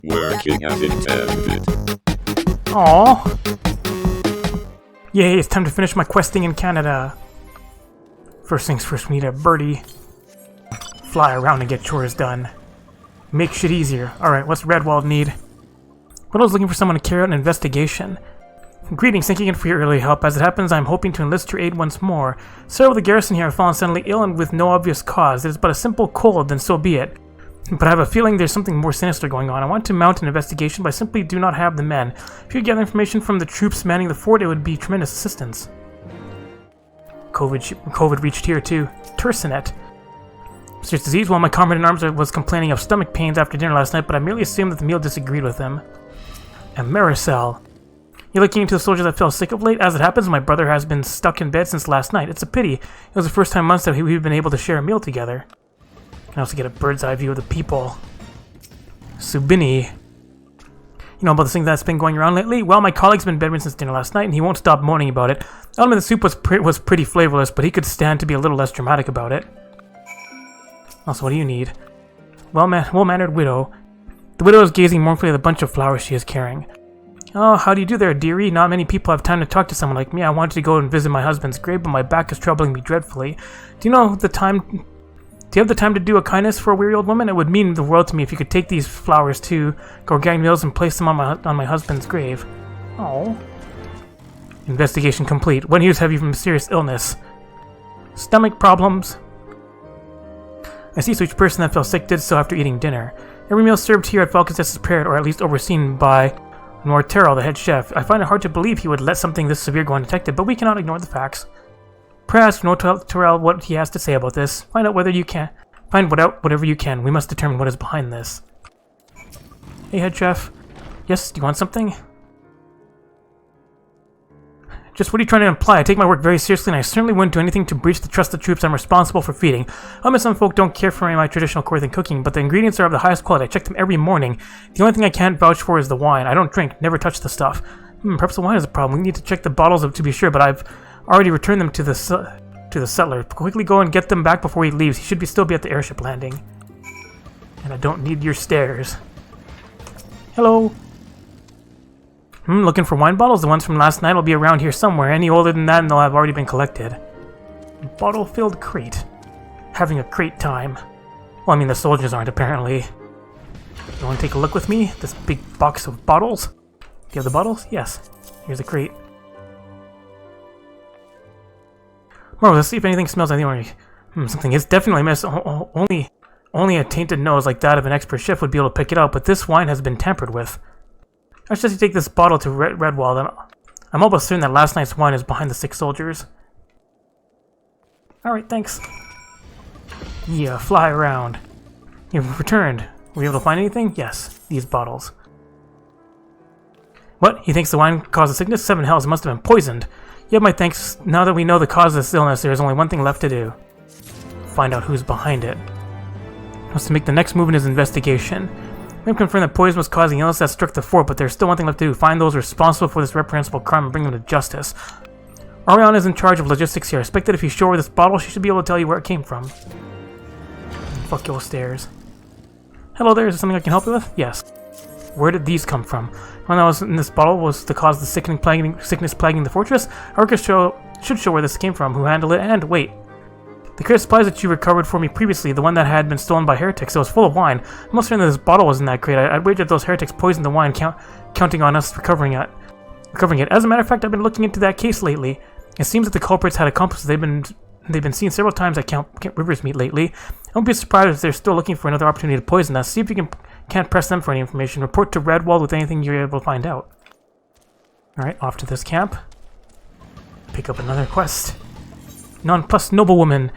Working as intended. Aww. Yay, it's time to finish my questing in Canada. First things first, we need a birdie. Fly around and get chores done. Make shit easier. Alright, what's Redwald need? Widow's looking for someone to carry out an investigation. Greetings, thank you again for your early help. As it happens, I am hoping to enlist your aid once more. Several of the garrison here have fallen suddenly ill and with no obvious cause. It is but a simple cold, then so be it. But I have a feeling there's something more sinister going on. I want to mount an investigation, but I simply do not have the men. If you could gather information from the troops manning the fort, it would be tremendous assistance. COVID reached here too. Tercinet. Serious disease. Well, my comrade in arms was complaining of stomach pains after dinner last night, but I merely assumed that the meal disagreed with him. And Maricel. You're looking into the soldier that fell sick of late? As it happens, my brother has been stuck in bed since last night. It's a pity. It was the first time in months that we've been able to share a meal together. I also get a bird's eye view of the people. Subini. You know about this thing that's been going around lately? Well, my colleague's been bedridden since dinner last night, and he won't stop moaning about it. The element of the soup was pretty flavorless, but he could stand to be a little less dramatic about it. Also, what do you need? Well-mannered widow. The widow is gazing mournfully at the bunch of flowers she is carrying. Oh, how do you do there, dearie? Not many people have time to talk to someone like me. I wanted to go and visit my husband's grave, but my back is troubling me dreadfully. Do you have the time to do a kindness for a weary old woman? It would mean the world to me if you could take these flowers to organic mills and place them on my husband's grave. Oh. Investigation complete. What news have you from serious illness? Stomach problems. I see, so each person that fell sick did so after eating dinner. Every meal served here at Falcons is prepared, or at least overseen by Norterrell, the head chef. I find it hard to believe he would let something this severe go undetected, but we cannot ignore the facts. Perhaps Norterrell what he has to say about this. Find out whatever you can. We must determine what is behind this. Hey, head chef. Yes, do you want something? Just what are you trying to imply? I take my work very seriously, and I certainly wouldn't do anything to breach the trust of the troops I'm responsible for feeding. I admit some folk don't care for my traditional Corthan cooking, but the ingredients are of the highest quality. I check them every morning. The only thing I can't vouch for is the wine. I don't drink, never touch the stuff. Perhaps the wine is a problem. We need to check the bottles to be sure, but I've already returned them to the settler. Quickly go and get them back before he leaves. He should still be at the airship landing. And I don't need your stares. Hello. Looking for wine bottles? The ones from last night will be around here somewhere. Any older than that and they'll have already been collected. Bottle-filled crate. Having a crate time. Well, I mean the soldiers aren't, apparently. You want to take a look with me? This big box of bottles? Do you have the bottles? Yes. Here's a crate. Well, let's see if anything smells like the orange. Something is definitely missed. Only a tainted nose like that of an expert chef would be able to pick it out, but this wine has been tampered with. I should take this bottle to Redwald. I'm almost certain that last night's wine is behind the sick soldiers. Alright, thanks. Yeah, fly around. You've returned. Were you able to find anything? Yes, these bottles. What? He thinks the wine caused the sickness? 7 hells, it must have been poisoned. You have my thanks. Now that we know the cause of this illness, there is only one thing left to do. Find out who's behind it. He wants to make the next move in his investigation. We have confirmed that poison was causing illness that struck the fort, but there's still one thing left to do. Find those responsible for this reprehensible crime and bring them to justice. Ariana is in charge of logistics here. I expect that if you show her this bottle, she should be able to tell you where it came from. Fuck your stairs. Hello there, is there something I can help you with? Yes. Where did these come from? One that was in this bottle was the cause of the sickness plaguing the fortress. Our records should show where this came from, who handled it, and wait. The crate of supplies that you recovered for me previously, the one that had been stolen by heretics, it was full of wine. I'm almost certain that this bottle was in that crate. I'd wager those heretics poisoned the wine, counting on us recovering it. As a matter of fact, I've been looking into that case lately. It seems that the culprits had accomplices. They've been seen several times at Camp River's Meet lately. I won't be surprised if they're still looking for another opportunity to poison us. See if you can't press them for any information. Report to Redwald with anything you're able to find out. Alright, off to this camp. Pick up another quest. Nonplussed noblewoman.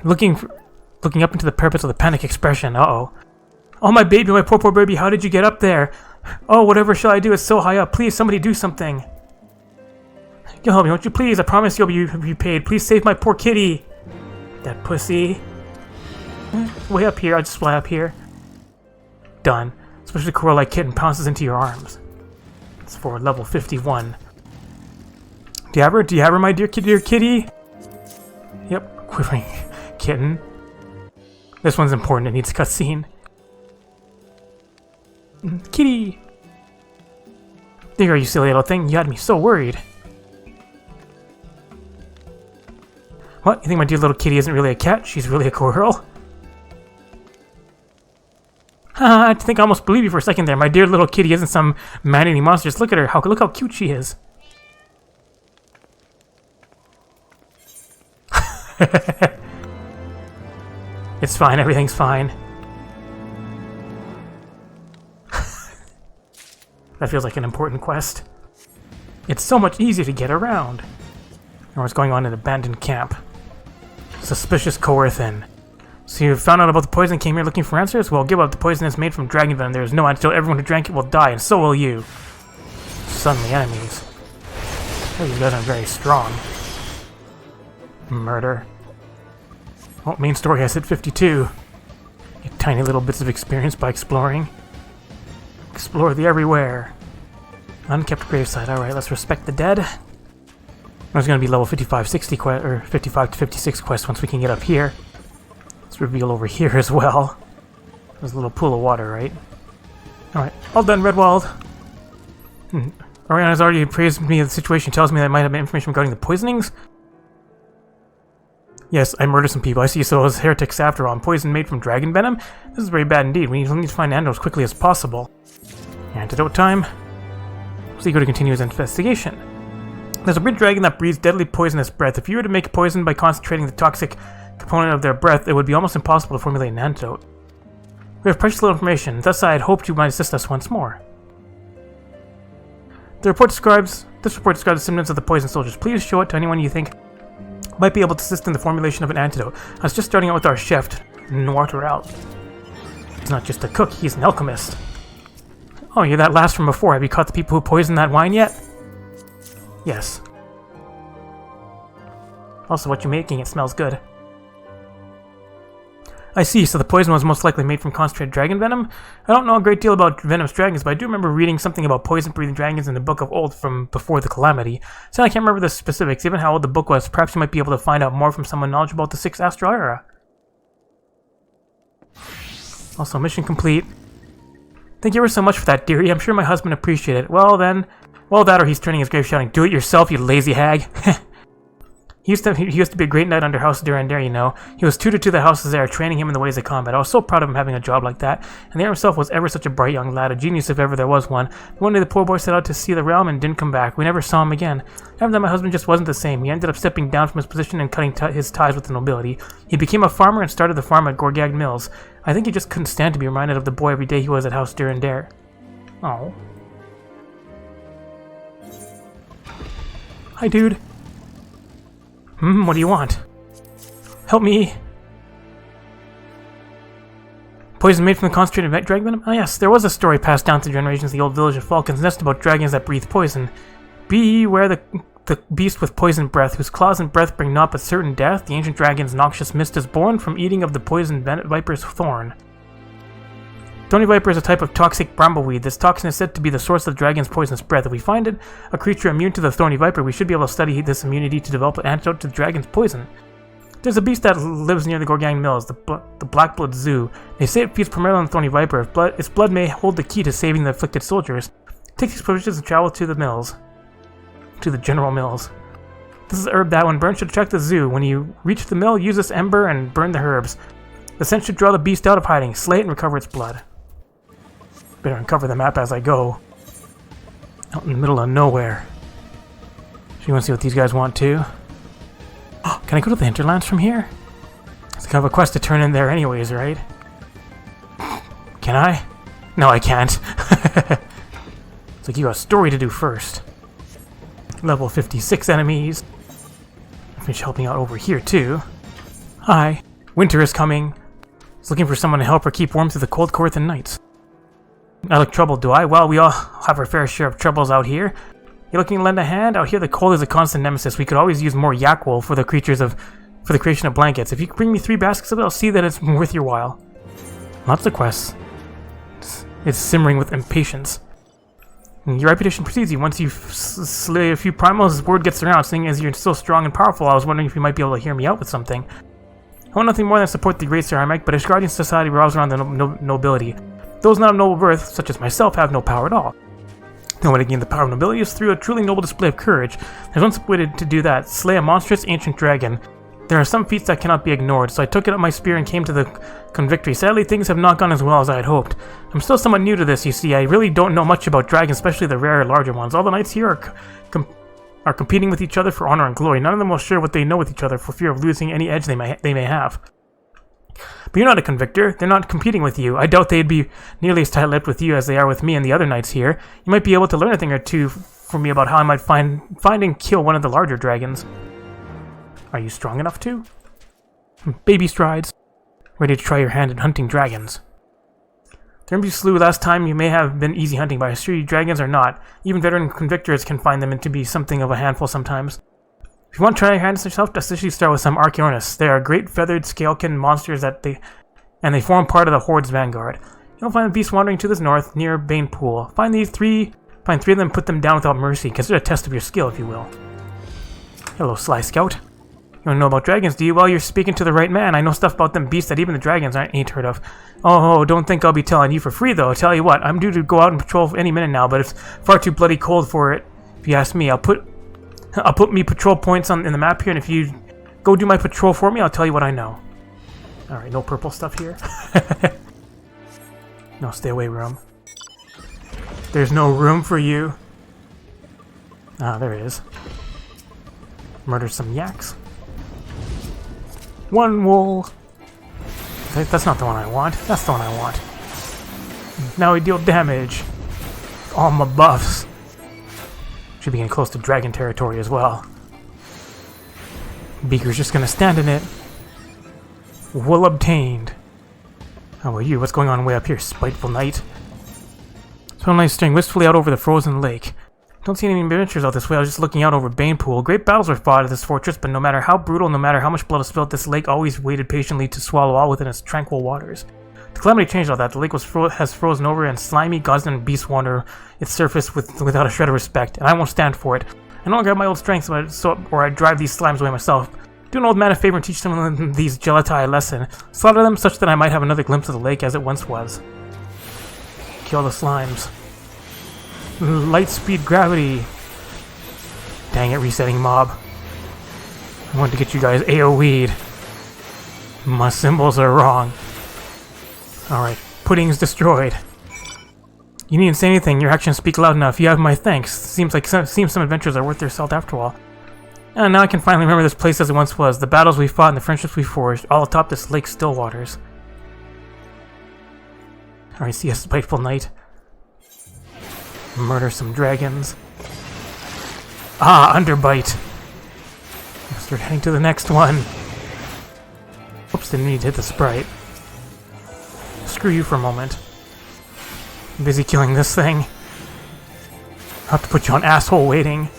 Looking up into the parapets with a panic expression. Uh-oh. Oh, my baby, my poor baby, how did you get up there? Oh, whatever shall I do? It's so high up. Please, somebody do something. You'll help me, won't you? Please, I promise you'll be repaid. Please save my poor kitty. That pussy. Way up here, I'll just fly up here. Done. Especially a coral-like kitten pounces into your arms. It's for level 51. Do you have her? Do you have her, my dear kitty? Yep, quivering kitten. This one's important, it needs a cutscene. Kitty! There you silly little thing. You had me so worried. What? You think my dear little kitty isn't really a cat? She's really a squirrel? Haha, I think I almost believe you for a second there. My dear little kitty isn't some man-eating monster. Just look at her. Look how cute she is. It's fine. Everything's fine. That feels like an important quest. It's so much easier to get around. Or what's going on in an abandoned camp. Suspicious coerthin. So you found out about the poison and came here looking for answers? Well, give up. The poison is made from dragon venom. There is no antidote. Everyone who drank it will die, and so will you. Suddenly enemies. Oh, these guys are very strong. Murder. Well, main story has hit 52. Get tiny little bits of experience by exploring. Explore the everywhere. Unkept gravesite. Alright, let's respect the dead. There's going to be level 55-60 quest, or 55 to 56 quest once we can get up here. Let's reveal over here as well. There's a little pool of water, right? Alright, all done, Redwald. Ariana's already praised me of the situation. Tells me that I might have information regarding the poisonings. Yes, I murdered some people. I see, so those heretics after all. Poison made from dragon venom? This is very bad indeed. We need to find antidote as quickly as possible. Antidote time. So you go to continue his investigation. There's a weird dragon that breathes deadly poisonous breath. If you were to make poison by concentrating the toxic component of their breath, it would be almost impossible to formulate an antidote. We have precious little information, thus I had hoped you might assist us once more. This report describes the symptoms of the poison soldiers. Please show it to anyone you think might be able to assist in the formulation of an antidote. I was just starting out with our chef, Noirtural. He's not just a cook, he's an alchemist. Oh, you're that last from before. Have you caught the people who poisoned that wine yet? Yes. Also, what you're making, it smells good. I see, so the poison was most likely made from concentrated dragon venom? I don't know a great deal about venomous dragons, but I do remember reading something about poison-breathing dragons in the Book of Old from before the Calamity. So I can't remember the specifics, even how old the book was. Perhaps you might be able to find out more from someone knowledgeable about the 6th Astral Era. Also, mission complete. Thank you ever so much for that, dearie. I'm sure my husband appreciated it. Well then, well that or he's turning his grave shouting, "Do it yourself, you lazy hag." He used to be a great knight under House Durandare, you know. He was tutor to the houses there, training him in the ways of combat. I was so proud of him having a job like that. And the heir himself was ever such a bright young lad, a genius if ever there was one. One day the poor boy set out to see the realm and didn't come back. We never saw him again. After that, my husband just wasn't the same. He ended up stepping down from his position and cutting his ties with the nobility. He became a farmer and started the farm at Gorgag Mills. I think he just couldn't stand to be reminded of the boy every day he was at House Durandare. Oh. Hi, dude. What do you want? Help me! Poison made from the concentrated dragon venom? Ah yes, there was a story passed down through generations in the old village of Falcon's Nest about dragons that breathe poison. Beware the beast with poison breath, whose claws and breath bring naught but certain death. The ancient dragon's noxious mist is born from eating of the poison viper's thorn. Thorny viper is a type of toxic brambleweed. This toxin is said to be the source of the dragon's poisonous breath. If we find it, a creature immune to the thorny viper, we should be able to study this immunity to develop an antidote to the dragon's poison. There's a beast that lives near the Gorgang Mills, the Blackblood Zoo. They say it feeds primarily on the thorny viper. Its blood may hold the key to saving the afflicted soldiers. Take these provisions and travel to the mills. To the general mills. This is a herb that, when burned, should attract the zoo. When you reach the mill, use this ember and burn the herbs. The scent should draw the beast out of hiding. Slay it and recover its blood. Better uncover the map as I go. Out in the middle of nowhere. So you want to see what these guys want too? Oh, can I go to the hinterlands from here? It's kind of a quest to turn in there anyways, right? Can I? No, I can't. It's like you got a story to do first. Level 56 enemies. Finish helping out over here too. Hi. Winter is coming. Just looking for someone to help her keep warm through the cold Corthan nights. I look troubled, do I? Well, we all have our fair share of troubles out here. You looking to lend a hand? Out here the cold is a constant nemesis. We could always use more yak wool for the creation of blankets. If you could bring me 3 baskets of it, I'll see that it's worth your while. Lots of quests. It's simmering with impatience. Your reputation precedes you. Once you slay a few primals, word gets around. Seeing as you're so strong and powerful, I was wondering if you might be able to hear me out with something. I want nothing more than support the Great Ceramic, but its guardian society revolves around the nobility. Those not of noble birth, such as myself, have no power at all. The only way to gain the power of nobility is through a truly noble display of courage. There's one simple way to do that: slay a monstrous ancient dragon. There are some feats that cannot be ignored, so I took it up my spear and came to the convictory. Sadly, things have not gone as well as I had hoped. I'm still somewhat new to this, you see. I really don't know much about dragons, especially the rarer, larger ones. All the knights here are competing with each other for honor and glory. None of them will share what they know with each other for fear of losing any edge they may have. But you're not a convictor. They're not competing with you. I doubt they'd be nearly as tight-lipped with you as they are with me and the other knights here. You might be able to learn a thing or two from me about how I might find and kill one of the larger dragons. Are you strong enough to? Baby strides. Ready to try your hand at hunting dragons. The you slew last time you may have been easy hunting, but I assure you dragons are not. Even veteran convictors can find them to be something of a handful sometimes. If you want to try your hands yourself, just usually start with some Archaeornis. They are great feathered scalekin monsters and they form part of the Horde's vanguard. You'll find the beasts wandering to the north, near Bane Pool. Find three of them and put them down without mercy. Consider a test of your skill, if you will. Hello, Sly Scout. You don't know about dragons, do you? Well, you're speaking to the right man. I know stuff about them beasts that even the dragons ain't heard of. Oh, don't think I'll be telling you for free, though. I'll tell you what, I'm due to go out and patrol any minute now, but it's far too bloody cold for it. If you ask me, I'll put me patrol points in the map here, and if you go do my patrol for me, I'll tell you what I know. Alright, no purple stuff here. No, stay away, room. There's no room for you. Ah, there is. Murder some yaks. One wool. That's not the one I want. That's the one I want. Now we deal damage. All my buffs. Should be getting close to dragon territory as well. Beaker's just gonna stand in it. Wool obtained. How about you? What's going on way up here, spiteful knight? Sunlight staring wistfully out over the frozen lake. Don't see any adventures out this way. I was just looking out over Banepool. Great battles were fought at this fortress, but no matter how brutal, no matter how much blood was spilled, this lake always waited patiently to swallow all within its tranquil waters. The calamity changed all that. The lake has frozen over, and slimy, godsend beasts wander its surface without a shred of respect, and I won't stand for it. I no longer have my old strength, or I drive these slimes away myself. Do an old man a favor and teach some of these gelatai a lesson. Slaughter them such that I might have another glimpse of the lake as it once was. Kill the slimes. Light speed gravity. Dang it, resetting mob. I wanted to get you guys AoE'd. My symbols are wrong. Alright, pudding's destroyed. You needn't say anything, your actions speak loud enough. You have my thanks. Seems some adventures are worth their salt after all. And now I can finally remember this place as it once was. The battles we fought and the friendships we forged, all atop this lake's still waters. Alright, see a spiteful knight. Murder some dragons. Ah, underbite. Let's start heading to the next one. Oops, didn't need to hit the sprite. Screw you for a moment. I'm busy killing this thing. I'll have to put you on asshole waiting.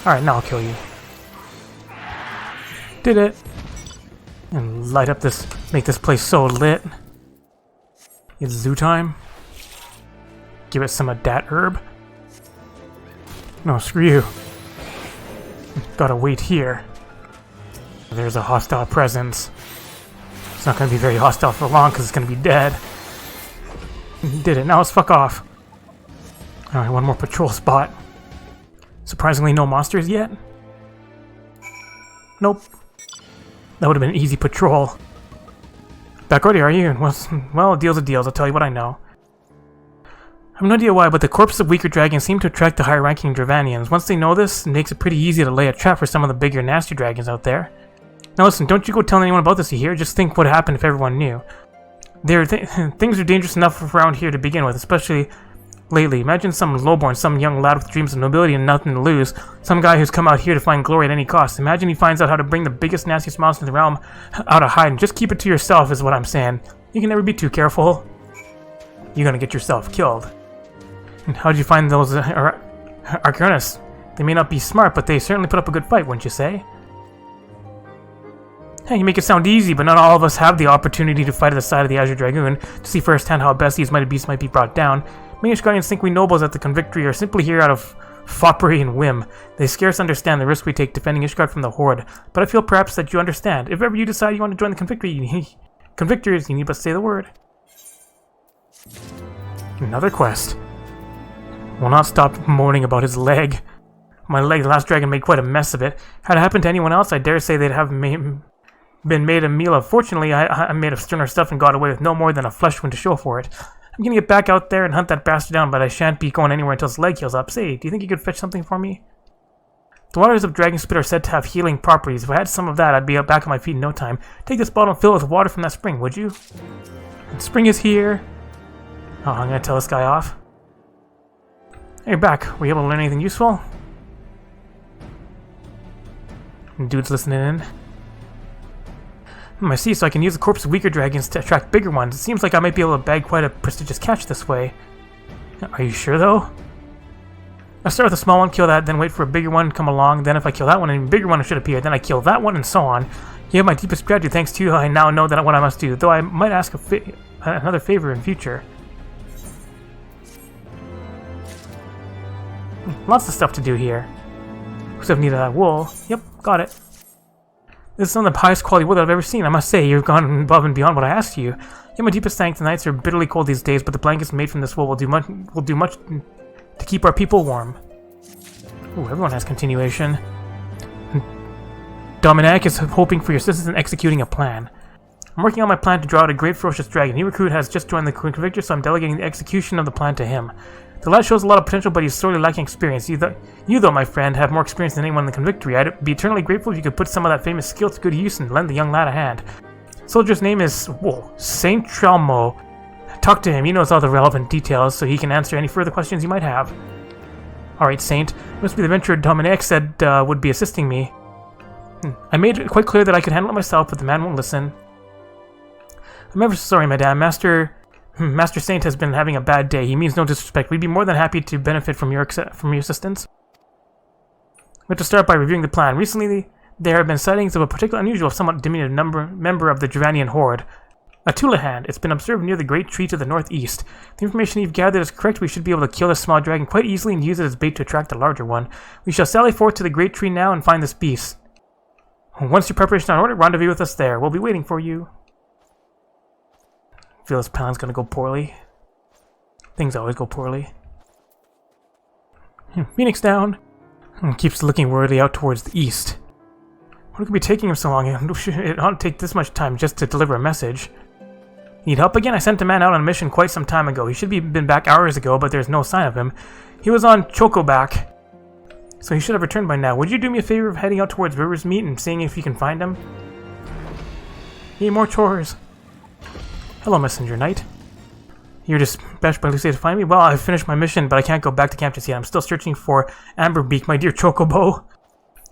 Alright, now I'll kill you. Did it. And light up this, make this place so lit. It's zoo time. Give it some of that herb. No, screw you. Gotta wait here. There's a hostile presence. It's not gonna be very hostile for long because it's gonna be dead. Did it. Now let's fuck off. Alright, one more patrol spot. Surprisingly, no monsters yet. Nope. That would have been an easy patrol. Back already, are you? Well, a deal's a deal. I'll tell you what I know. I have no idea why, but the corpses of weaker dragons seem to attract the higher-ranking Dravanians. Once they know this, it makes it pretty easy to lay a trap for some of the bigger, nasty dragons out there. Now listen, don't you go telling anyone about this, you hear? Just think what would happen if everyone knew. Things are dangerous enough around here to begin with, especially lately. Imagine some lowborn, some young lad with dreams of nobility and nothing to lose. Some guy who's come out here to find glory at any cost. Imagine he finds out how to bring the biggest, nastiest monster in the realm out of hide, and just keep it to yourself is what I'm saying. You can never be too careful. You're gonna get yourself killed. And how'd you find those Archaeornis? They may not be smart, but they certainly put up a good fight, wouldn't you say? Hey, you make it sound easy, but not all of us have the opportunity to fight at the side of the Azure Dragoon to see firsthand how best these mighty beasts might be brought down. Many Guardians think we nobles at the Convictory are simply here out of foppery and whim. They scarce understand the risk we take defending Ishgard from the Horde, but I feel perhaps that you understand. If ever you decide you want to join the Convictory, you need but say the word. Another quest. Will not stop moaning about his leg. My leg, the last dragon made quite a mess of it. Had it happened to anyone else, I dare say they'd have been made a meal of. Fortunately, I made of sterner stuff and got away with no more than a flesh wound to show for it. I'm gonna get back out there and hunt that bastard down, but I shan't be going anywhere until his leg heals up. Say, do you think you could fetch something for me? The waters of Dragon Spit are said to have healing properties. If I had some of that, I'd be back on my feet in no time. Take this bottle and fill it with water from that spring, would you? And spring is here. Oh, I'm gonna tell this guy off. Hey, you're back. Were you able to learn anything useful? Dude's listening in. I see, so I can use the corpse of weaker dragons to attract bigger ones. It seems like I might be able to bag quite a prestigious catch this way. Are you sure, though? I start with a small one, kill that, then wait for a bigger one to come along. Then if I kill that one, a bigger one should appear. Then I kill that one, and so on. You have my deepest gratitude. Thanks to you, I now know that what I must do. Though I might ask another favor in future. Lots of stuff to do here. Except need that wool. Yep, got it. This is some of the highest quality wool that I've ever seen. I must say, you've gone above and beyond what I asked you. You have my deepest thanks. The nights are bitterly cold these days, but the blankets made from this wool will do much to keep our people warm. Ooh, everyone has continuation. Dominic is hoping for your assistance in executing a plan. I'm working on my plan to draw out a great ferocious dragon. He recruit has just joined the Convictor, so I'm delegating the execution of the plan to him. The lad shows a lot of potential, but he's sorely lacking experience. You, though, my friend, have more experience than anyone in the Convictory. I'd be eternally grateful if you could put some of that famous skill to good use and lend the young lad a hand. Soldier's name is, Saint Trelmo. Talk to him. He knows all the relevant details, so he can answer any further questions you might have. Alright, Saint. It must be the adventurer Dominic said would be assisting me. I made it quite clear that I could handle it myself, but the man won't listen. I'm ever so sorry, madame. Master Saint has been having a bad day. He means no disrespect. We'd be more than happy to benefit from your assistance. We have to start by reviewing the plan. Recently, there have been sightings of a particularly unusual, somewhat diminutive member of the Dranian horde. A Tulahan. It's been observed near the great tree to the northeast. The information you've gathered is correct. We should be able to kill this small dragon quite easily and use it as bait to attract the larger one. We shall sally forth to the great tree now and find this beast. Once your preparation on order, rendezvous with us there. We'll be waiting for you. I feel this plan's gonna go poorly. Things always go poorly. Phoenix down. Keeps looking worriedly out towards the east. What could be taking him so long? It ought to take this much time just to deliver a message. Need help again? I sent a man out on a mission quite some time ago. He should be been back hours ago, but there's no sign of him. He was on Chocoback, so he should have returned by now. Would you do me a favor of heading out towards River's Meet and seeing if you can find him? Need more chores. Hello, Messenger Knight. You're dispatched by Lucia to find me? Well, I've finished my mission, but I can't go back to camp just yet. I'm still searching for Amberbeak, my dear Chocobo.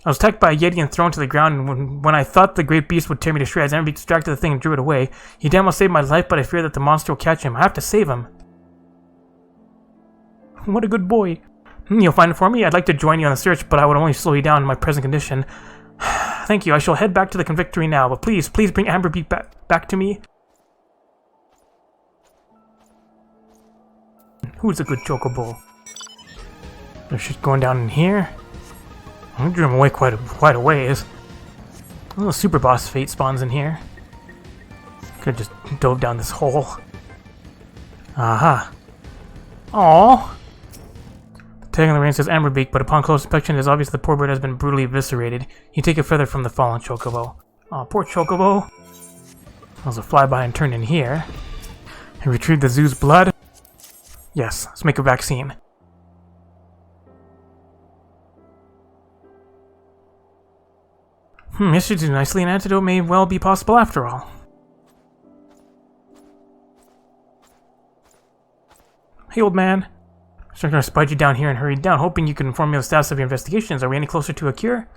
I was attacked by a Yeti and thrown to the ground, and when I thought the great beast would tear me to shreds, Amberbeak distracted the thing and drew it away. He damn well saved my life, but I fear that the monster will catch him. I have to save him. What a good boy. You'll find it for me? I'd like to join you on the search, but I would only slow you down in my present condition. Thank you. I shall head back to the Convictory now, but please bring Amberbeak back to me. Who's a good chocobo? There's shit going down in here. I drew him away quite a ways. A little super boss fate spawns in here. Could have just dove down this hole. Aha. Aww. The tag on the rein says Amberbeak, but upon close inspection it is obvious the poor bird has been brutally eviscerated. You take a feather from the fallen chocobo. Aw, poor chocobo. There's a flyby and turn in here. And retrieve the zoo's blood. Yes, let's make a vaccine. This should do nicely. An antidote may well be possible after all. Hey, old man. I'm going to spite you down here and hurry down, hoping you can inform me of the status of your investigations. Are we any closer to a cure?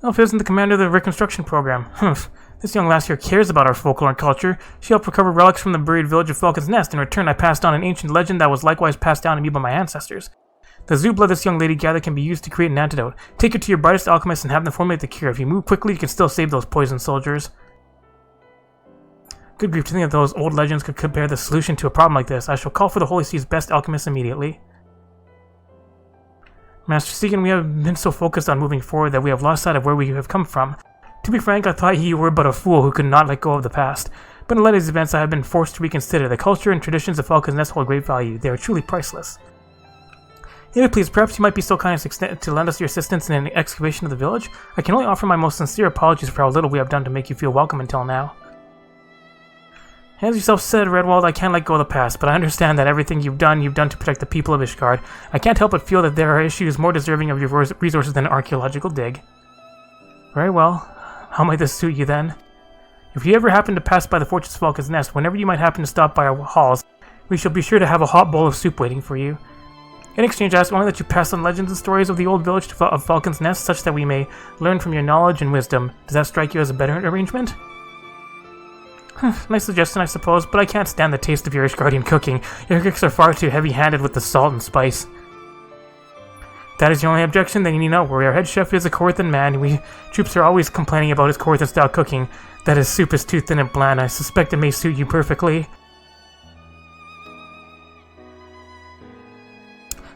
Oh, if isn't the commander of the reconstruction program. Humph. This young lass here cares about our folklore and culture. She helped recover relics from the buried village of Falcon's Nest. In return, I passed on an ancient legend that was likewise passed down to me by my ancestors. The zoo blood this young lady gathered can be used to create an antidote. Take it to your brightest alchemist and have them formulate the cure. If you move quickly, you can still save those poisoned soldiers. Good grief, to think that those old legends could compare the solution to a problem like this. I shall call for the Holy Sea's best alchemist immediately. Master Segan, we have been so focused on moving forward that we have lost sight of where we have come from. To be frank, I thought you were but a fool who could not let go of the past. But in light of these events, I have been forced to reconsider. The culture and traditions of Falcon's Nest hold great value. They are truly priceless. If please, perhaps you might be so kind as to lend us your assistance in an excavation of the village? I can only offer my most sincere apologies for how little we have done to make you feel welcome until now. As yourself said, Redwald, I can't let go of the past, but I understand that everything you've done to protect the people of Ishgard. I can't help but feel that there are issues more deserving of your resources than an archaeological dig. Very well. How might this suit you then? If you ever happen to pass by the Fortress of Falcon's Nest, whenever you might happen to stop by our halls, we shall be sure to have a hot bowl of soup waiting for you. In exchange, I ask only that you pass on legends and stories of the old village of Falcon's Nest, such that we may learn from your knowledge and wisdom. Does that strike you as a better arrangement? Nice suggestion, I suppose, but I can't stand the taste of your Ishgardian cooking. Your cooks are far too heavy-handed with the salt and spice. If that is your only objection, then you need not worry. Our head chef is a Corthan man, and we troops are always complaining about his Corthan-style cooking. That his soup is too thin and bland. I suspect it may suit you perfectly.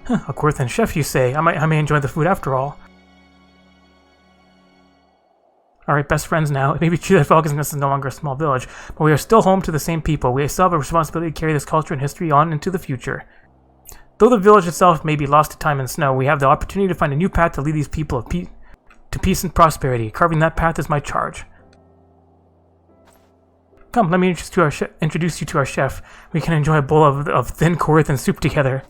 A Corthan chef, you say? I may enjoy the food after all. Alright, best friends now. It may be true that Falcon's Nest is no longer a small village, but we are still home to the same people. We still have a responsibility to carry this culture and history on into the future. Though the village itself may be lost to time and snow, we have the opportunity to find a new path to lead these people to peace and prosperity. Carving that path is my charge. Come, let me introduce you to our chef. We can enjoy a bowl of thin Corthan soup together.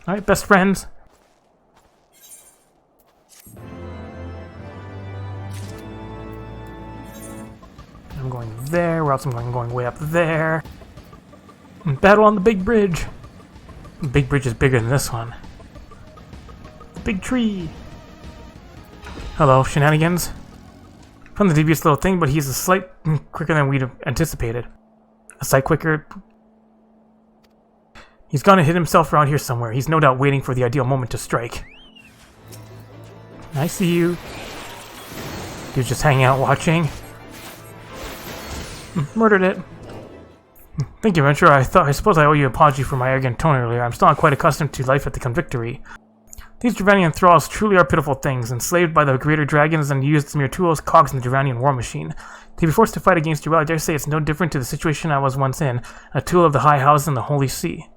Alright, best friends. I'm going there, or else I'm going way up there. And battle on the big bridge. The big bridge is bigger than this one. The big tree. Hello, shenanigans. Found the devious little thing, but he's a slight quicker than we'd anticipated. A sight quicker. He's gonna hit himself around here somewhere. He's no doubt waiting for the ideal moment to strike. I see you. Dude's just hanging out watching. Murdered it. Thank you, Venture. I suppose I owe you an apology for my arrogant tone earlier. I'm still not quite accustomed to life at the Convictory. These Dravanian thralls truly are pitiful things, enslaved by the greater dragons and used as mere tools, cogs in the Dravanian war machine. To be forced to fight against you, well, I dare say it's no different to the situation I was once in, a tool of the High House and the Holy See.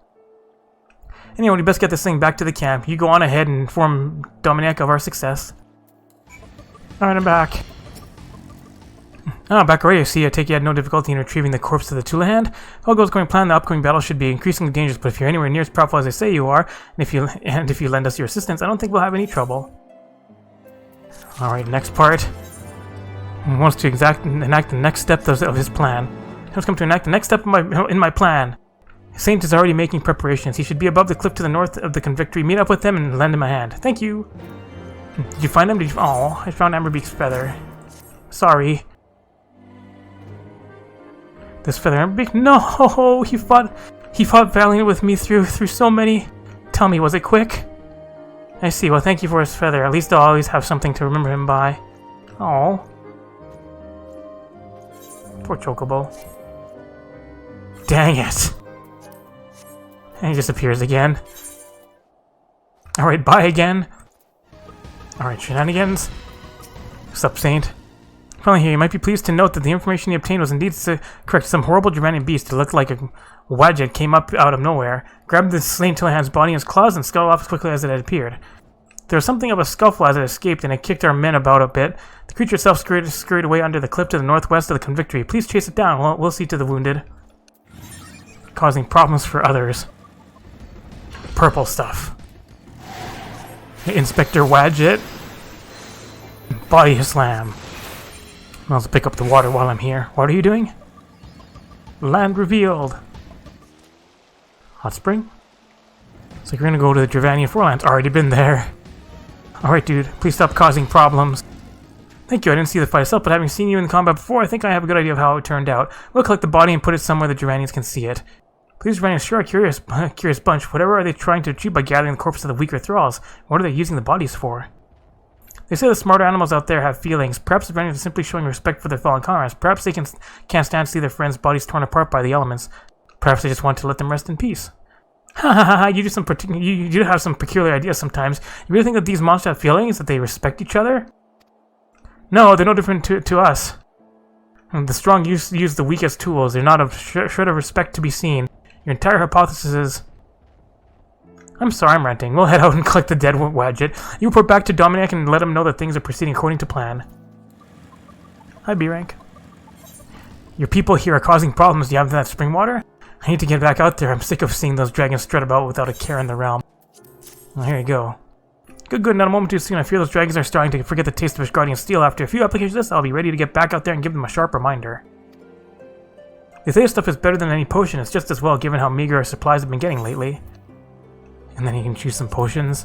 Anyway, we best get this thing back to the camp. You go on ahead and inform Dominic of our success. Alright, I'm back. Back already. I see. I take you had no difficulty in retrieving the corpse of the Tulahand. If all goes according to plan, the upcoming battle should be increasingly dangerous, but if you're anywhere near as powerful as they say you are, and if you lend us your assistance, I don't think we'll have any trouble. Alright, next part. He wants to enact the next step of his plan. He wants come to enact the next step in my plan. Saint is already making preparations. He should be above the cliff to the north of the Convictory. Meet up with him and lend him a hand. Thank you. Did you find him? Oh, I found Amberbeak's feather. Sorry. This feather, Amberbeak? No! He fought valiantly with me through so many. Tell me, was it quick? I see. Well, thank you for his feather. At least I'll always have something to remember him by. Oh. Poor Chocobo. Dang it. And he disappears again. Alright, bye again. Alright, shenanigans. What's up, Saint? Finally here, you might be pleased to note that the information you obtained was indeed correct. Some horrible Dravanian beast that looked like a wadjet came up out of nowhere, grabbed the slain Tillahand's body in his claws, and scuttled off as quickly as it had appeared. There was something of a scuffle as it escaped, and it kicked our men about a bit. The creature itself scurried away under the cliff to the northwest of the Convictory. Please chase it down. We'll see to the wounded. Causing problems for others. Purple stuff. Inspector Wadjet. Body slam. I'll just pick up the water while I'm here. What are you doing? Land revealed. Hot spring? So you're gonna go to the Dravanian Forelands. Already been there. Alright, dude. Please stop causing problems. Thank you. I didn't see the fight itself, but having seen you in combat before, I think I have a good idea of how it turned out. We'll collect the body and put it somewhere the Dravanians can see it. Please, Dravanians, sure a curious bunch. Whatever are they trying to achieve by gathering the corpses of the weaker thralls? What are they using the bodies for? They say the smarter animals out there have feelings. Perhaps the Dravanians are simply showing respect for their fallen comrades. Perhaps they can't stand to see their friends' bodies torn apart by the elements. Perhaps they just want to let them rest in peace. Ha ha ha! You do have some peculiar ideas sometimes. You really think that these monsters have feelings? That they respect each other? No, they're no different to us. The strong use the weakest tools. They're not of shred of respect to be seen. Your entire hypothesis is... I'm sorry, I'm ranting. We'll head out and collect the dead Wadget. You report back to Dominic and let him know that things are proceeding according to plan. Hi, B-Rank. Your people here are causing problems. Do you have that spring water? I need to get back out there. I'm sick of seeing those dragons strut about without a care in the realm. Well, here you go. Good, not a moment too soon. I fear those dragons are starting to forget the taste of Guardian Steel. After a few applications of this, I'll be ready to get back out there and give them a sharp reminder. The Thea stuff is better than any potion. It's just as well, given how meager our supplies have been getting lately. And then you can choose some potions.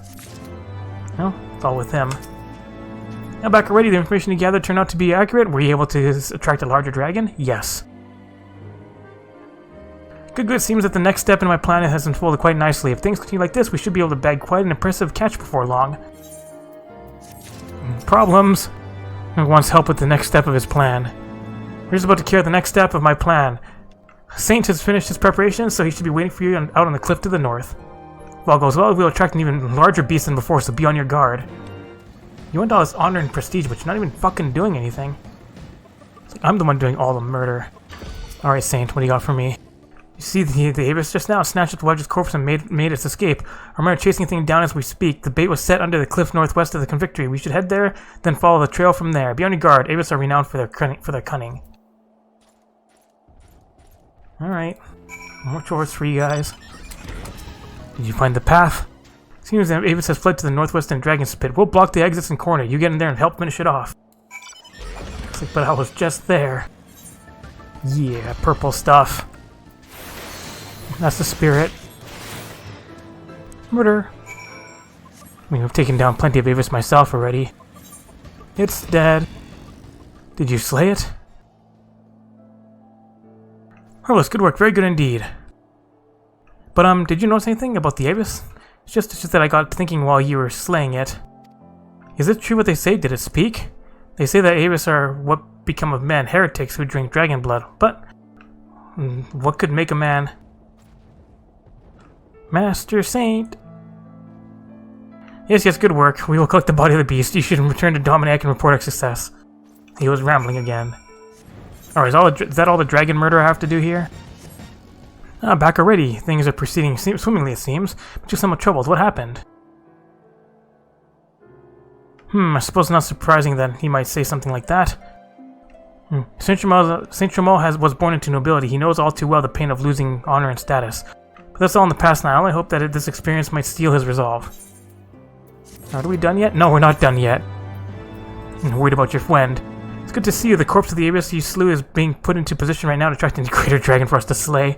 No, it's all with them. Now back already, the information you gathered turned out to be accurate. Were you able to attract a larger dragon? Yes. Good. Seems that the next step in my plan has unfolded quite nicely. If things continue like this, we should be able to bag quite an impressive catch before long. Problems. He wants help with the next step of his plan. We're just about to carry out the next step of my plan. Saint has finished his preparations, so he should be waiting for you out on the cliff to the north. If all goes well, we'll attract an even larger beast than before, so be on your guard. You want all this honor and prestige, but you're not even fucking doing anything. It's like I'm the one doing all the murder. Alright, Saint, what do you got for me? You see the Avis just now snatched up the Wedge's corpse and made its escape. Our men are chasing the thing down as we speak. The bait was set under the cliff northwest of the Convictory. We should head there, then follow the trail from there. Be on your guard. Avis are renowned for their cunning. Alright. More chores for you guys. Did you find the path? Seems that Avis has fled to the northwest and Dragon's Pit. We'll block the exits and corner. You get in there and help finish it off. It's like, but I was just there. Yeah, purple stuff. That's the spirit. Murder. I mean, I've taken down plenty of Avis myself already. It's dead. Did you slay it? Marvelous, good work, very good indeed. But, did you notice anything about the Avis? It's just that I got thinking while you were slaying it. Is it true what they say? Did it speak? They say that Avis are what become of men, heretics who drink dragon blood. But, what could make a man... Master Saint. Yes, good work. We will collect the body of the beast. You should return to Dominic and report our success. He was rambling again. Alright, is that all the dragon murder I have to do here? Back already. Things are proceeding swimmingly, it seems. But you're somewhat troubled. What happened? I suppose not surprising that he might say something like that. Saint Tremol was born into nobility. He knows all too well the pain of losing honor and status. But that's all in the past now. I only hope that this experience might steel his resolve. Are we done yet? No, we're not done yet. I'm worried about your friend. It's good to see you. The corpse of the Abyss you slew is being put into position right now to attract a greater dragon for us to slay.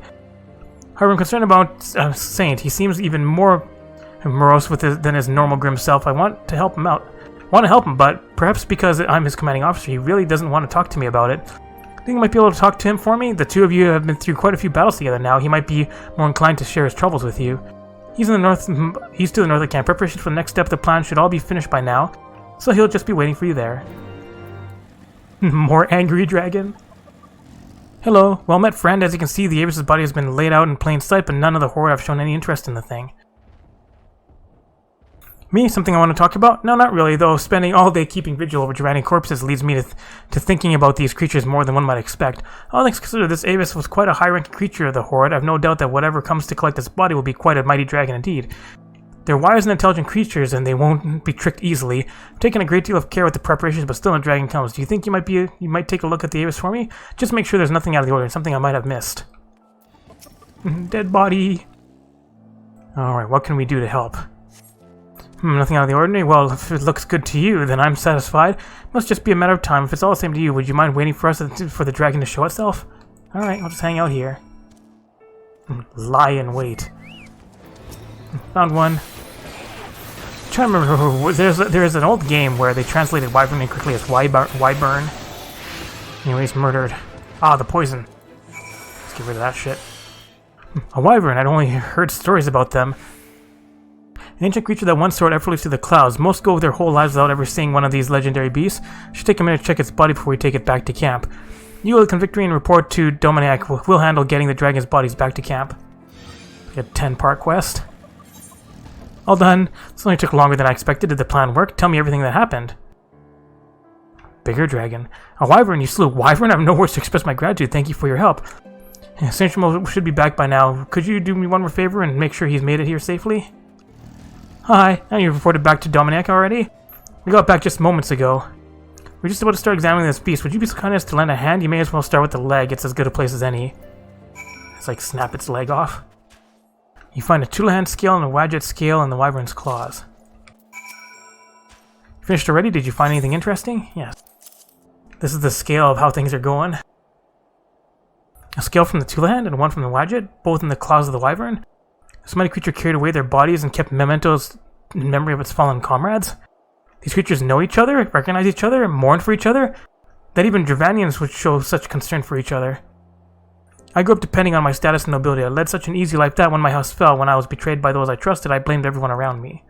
However, I'm concerned about Saint. He seems even more morose than his normal grim self. I want to help him out. But perhaps because I'm his commanding officer, he really doesn't want to talk to me about it. I think you might be able to talk to him for me. The two of you have been through quite a few battles together now. He might be more inclined to share his troubles with you. He's to the north of the camp. Preparations for the next step of the plan should all be finished by now, so he'll just be waiting for you there. More angry dragon. Hello. Well met, friend. As you can see, the Abyss's body has been laid out in plain sight, but none of the horde have shown any interest in the thing. Me? Something I want to talk about? No, not really, though spending all day keeping vigil over Geranian corpses leads me to thinking about these creatures more than one might expect. All things considered, this Abyss was quite a high-ranking creature of the Horde. I've no doubt that whatever comes to collect its body will be quite a mighty dragon indeed. They're wise and intelligent creatures, and they won't be tricked easily. I've taken a great deal of care with the preparations, but still no dragon comes. Do you think you might take a look at the Abyss for me? Just make sure there's nothing out of the ordinary, something I might have missed. Dead body. Alright, what can we do to help? Nothing out of the ordinary? Well, if it looks good to you, then I'm satisfied. It must just be a matter of time. If it's all the same to you, would you mind waiting for for the dragon to show itself? Alright, I'll just hang out here. Lie in wait. Found one. I'm trying to remember, there's an old game where they translated wyvern incorrectly as wyburn. Anyways, murdered. Ah, the poison. Let's get rid of that shit. A wyvern, I'd only heard stories about them. An ancient creature that once soared effortlessly through the clouds. Most go their whole lives without ever seeing one of these legendary beasts. Should take a minute to check its body before we take it back to camp. You will convict and report to Dominic. We'll handle getting the dragon's bodies back to camp. A 10-part quest. All done. This only took longer than I expected. Did the plan work? Tell me everything that happened. Bigger dragon. A wyvern, you slew. Wyvern? I have no words to express my gratitude. Thank you for your help. Saint Trimo should be back by now. Could you do me one more favor and make sure he's made it here safely? Hi. Now you've reported back to Dominic already? We got back just moments ago. We're just about to start examining this beast. Would you be so kind as to lend a hand? You may as well start with the leg. It's as good a place as any. It's like snap its leg off. You find a two-hand scale and a wadjet scale in the wyvern's claws. Finished already? Did you find anything interesting? Yes. This is the scale of how things are going. A scale from the two-hand and one from the wadjet, both in the claws of the wyvern. This mighty creature carried away their bodies and kept mementos in memory of its fallen comrades. These creatures know each other, recognize each other, mourn for each other. That even Dravanians would show such concern for each other. I grew up depending on my status and nobility. I led such an easy life that when my house fell, when I was betrayed by those I trusted, I blamed everyone around me.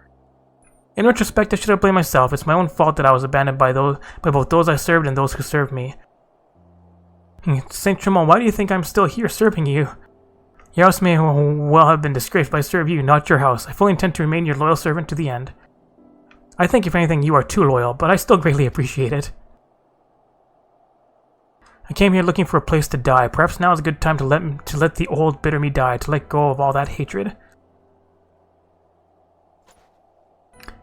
In retrospect, I should have blamed myself. It's my own fault that I was abandoned by both those I served and those who served me. Saint Trimo, why do you think I'm still here serving you? Your house may well have been disgraced, but I serve you, not your house. I fully intend to remain your loyal servant to the end. I think, if anything, you are too loyal, but I still greatly appreciate it. I came here looking for a place to die. Perhaps now is a good time to let the old bitter me die, to let go of all that hatred.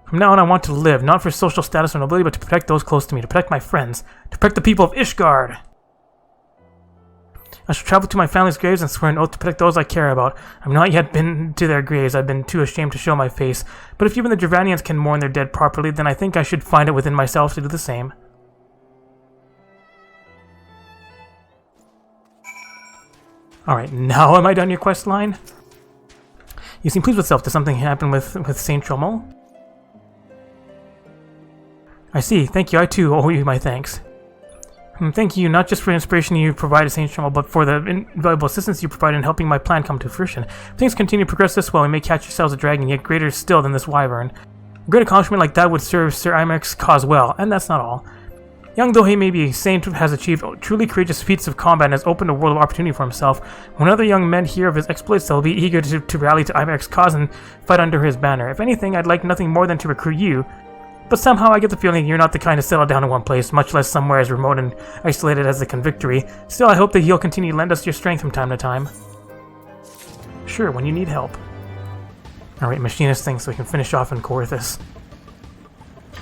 From now on, I want to live, not for social status or nobility, but to protect those close to me, to protect my friends, to protect the people of Ishgard. I shall travel to my family's graves and swear an oath to protect those I care about. I've not yet been to their graves. I've been too ashamed to show my face. But if even the Dravanians can mourn their dead properly, then I think I should find it within myself to do the same. Alright, now am I done your quest line? You seem pleased with yourself. Did something happen with Saint Trimo? I see. Thank you. I too owe you my thanks. Thank you, not just for the inspiration you provided, Saint Trimo, but for the invaluable assistance you provided in helping my plan come to fruition. If things continue to progress this well, we may catch yourselves a dragon yet greater still than this wyvern. A great accomplishment like that would serve Sir Imeric's cause well, and that's not all. Young though he may be, Saint has achieved truly courageous feats of combat and has opened a world of opportunity for himself. When other young men hear of his exploits, they'll be eager to rally to Imeric's cause and fight under his banner. If anything, I'd like nothing more than to recruit you. But somehow I get the feeling you're not the kind to settle down in one place, much less somewhere as remote and isolated as the Convictory. Still, I hope that you'll continue to lend us your strength from time to time. Sure, when you need help. Alright, machinist thing so we can finish off in Corythus.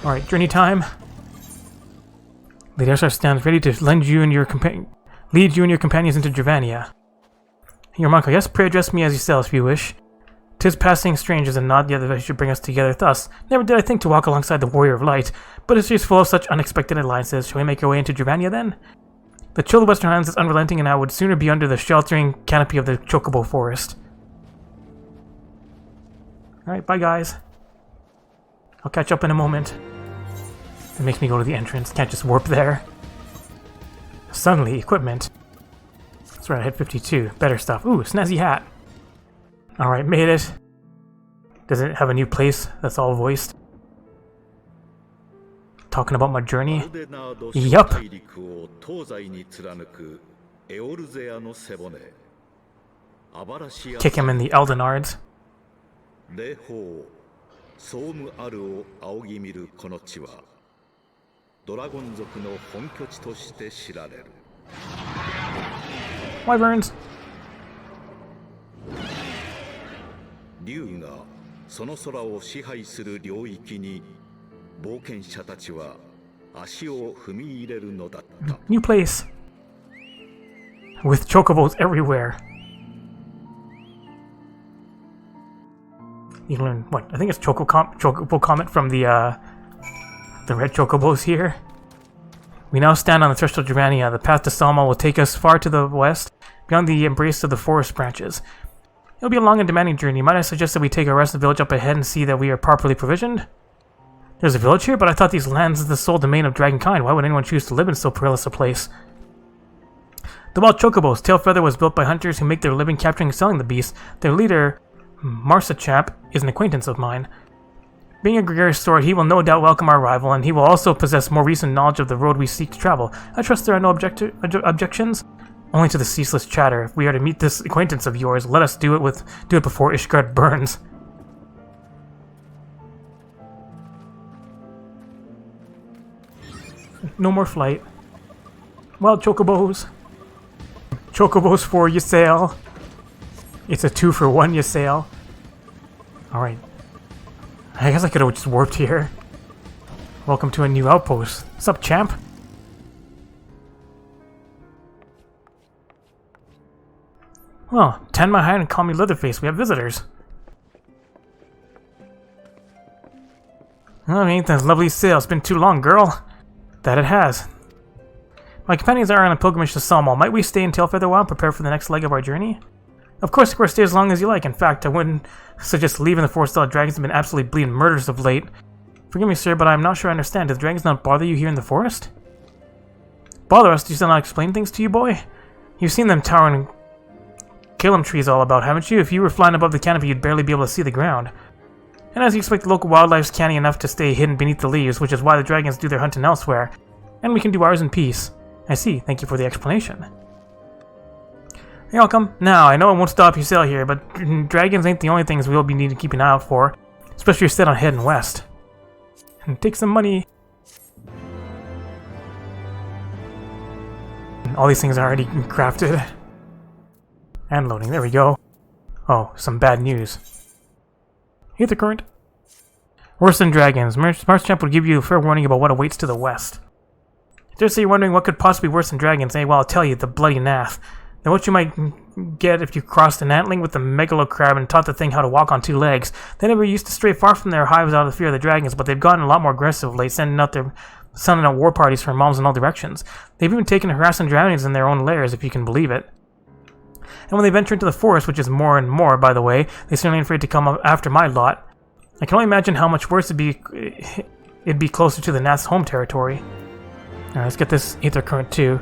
Alright, journey time. Lady Arsar stands ready to lead you and your companions into Dravania. Your Marco, yes, pray address me as yourselves if you wish. 'Tis passing strange as a nod the other way should bring us together thus. Never did I think to walk alongside the Warrior of Light, but history is full of such unexpected alliances. Shall we make our way into Dravania then? The chill of the Western Highlands is unrelenting, and I would sooner be under the sheltering canopy of the Chocobo forest. Alright, bye guys. I'll catch up in a moment. It makes me go to the entrance, can't just warp there. Suddenly, equipment. That's right, I hit 52. Better stuff. Ooh, snazzy hat. Alright, made it. Does it have a new place that's all voiced? Talking about my journey? Yup! Kick him in the Eldenards. Wyverns! 竜がその空を支配する領域に冒険者たちは足を踏み入れるのだった。 New place with chocobos everywhere. You can learn what? I think it's Chocobo Comet from the red chocobos here. We now stand on the threshold of Dravania. The path to Salma will take us far to the west, beyond the embrace of the forest branches. It'll be a long and demanding journey. Might I suggest that we take a rest in the village up ahead and see that we are properly provisioned? There's a village here, but I thought these lands is the sole domain of dragonkind. Why would anyone choose to live in so perilous a place? The wild chocobos. Tailfeather was built by hunters who make their living capturing and selling the beasts. Their leader, Marsachap, is an acquaintance of mine. Being a gregarious sword, he will no doubt welcome our arrival, and he will also possess more recent knowledge of the road we seek to travel. I trust there are no objections? Only to the ceaseless chatter. If we are to meet this acquaintance of yours, let us do it before Ishgard burns. No more flight. Well, chocobos. Chocobos for your sale. It's a 2-for-1 your sale. Alright. I guess I could have just warped here. Welcome to a new outpost. What's up, champ? Well, tend my hide and call me Leatherface. We have visitors. Oh, ain't that lovely sail? It's been too long, girl. That it has. My companions are on a pilgrimage to Salmal. Might we stay in Tailfeather a while and prepare for the next leg of our journey? Of course, stay as long as you like. In fact, I wouldn't suggest leaving the forest. The dragons have been absolutely bleeding murderous of late. Forgive me, sir, but I'm not sure I understand. Do the dragons not bother you here in the forest? Bother us? Do you still not explain things to you, boy? You've seen them towering killim trees all about, haven't you? If you were flying above the canopy, you'd barely be able to see the ground. And as you expect, the local wildlife's canny enough to stay hidden beneath the leaves, which is why the dragons do their hunting elsewhere. And we can do ours in peace. I see. Thank you for the explanation. You're welcome. Now, I know I won't stop your sail here, but dragons ain't the only things we'll be needing to keep an eye out for. Especially if you're set on heading west. And take some money. All these things are already crafted. And loading. There we go. Oh, some bad news. Ether current. Worse than dragons. Marschamp would give you a fair warning about what awaits to the west. Just so you're wondering what could possibly be worse than dragons, eh? Well, I'll tell you, the bloody Gnath. Now what you might get if you crossed an antling with the megalocrab and taught the thing how to walk on 2 legs. They never used to stray far from their hives out of the fear of the dragons, but they've gotten a lot more aggressive of late, sending out war parties for moms in all directions. They've even taken harassing drownings in their own lairs, if you can believe it. And when they venture into the forest, which is more and more, by the way, they certainly ain't afraid to come up after my lot. I can only imagine how much worse it'd be closer to the Gnath's home territory. Alright, let's get this ether current too.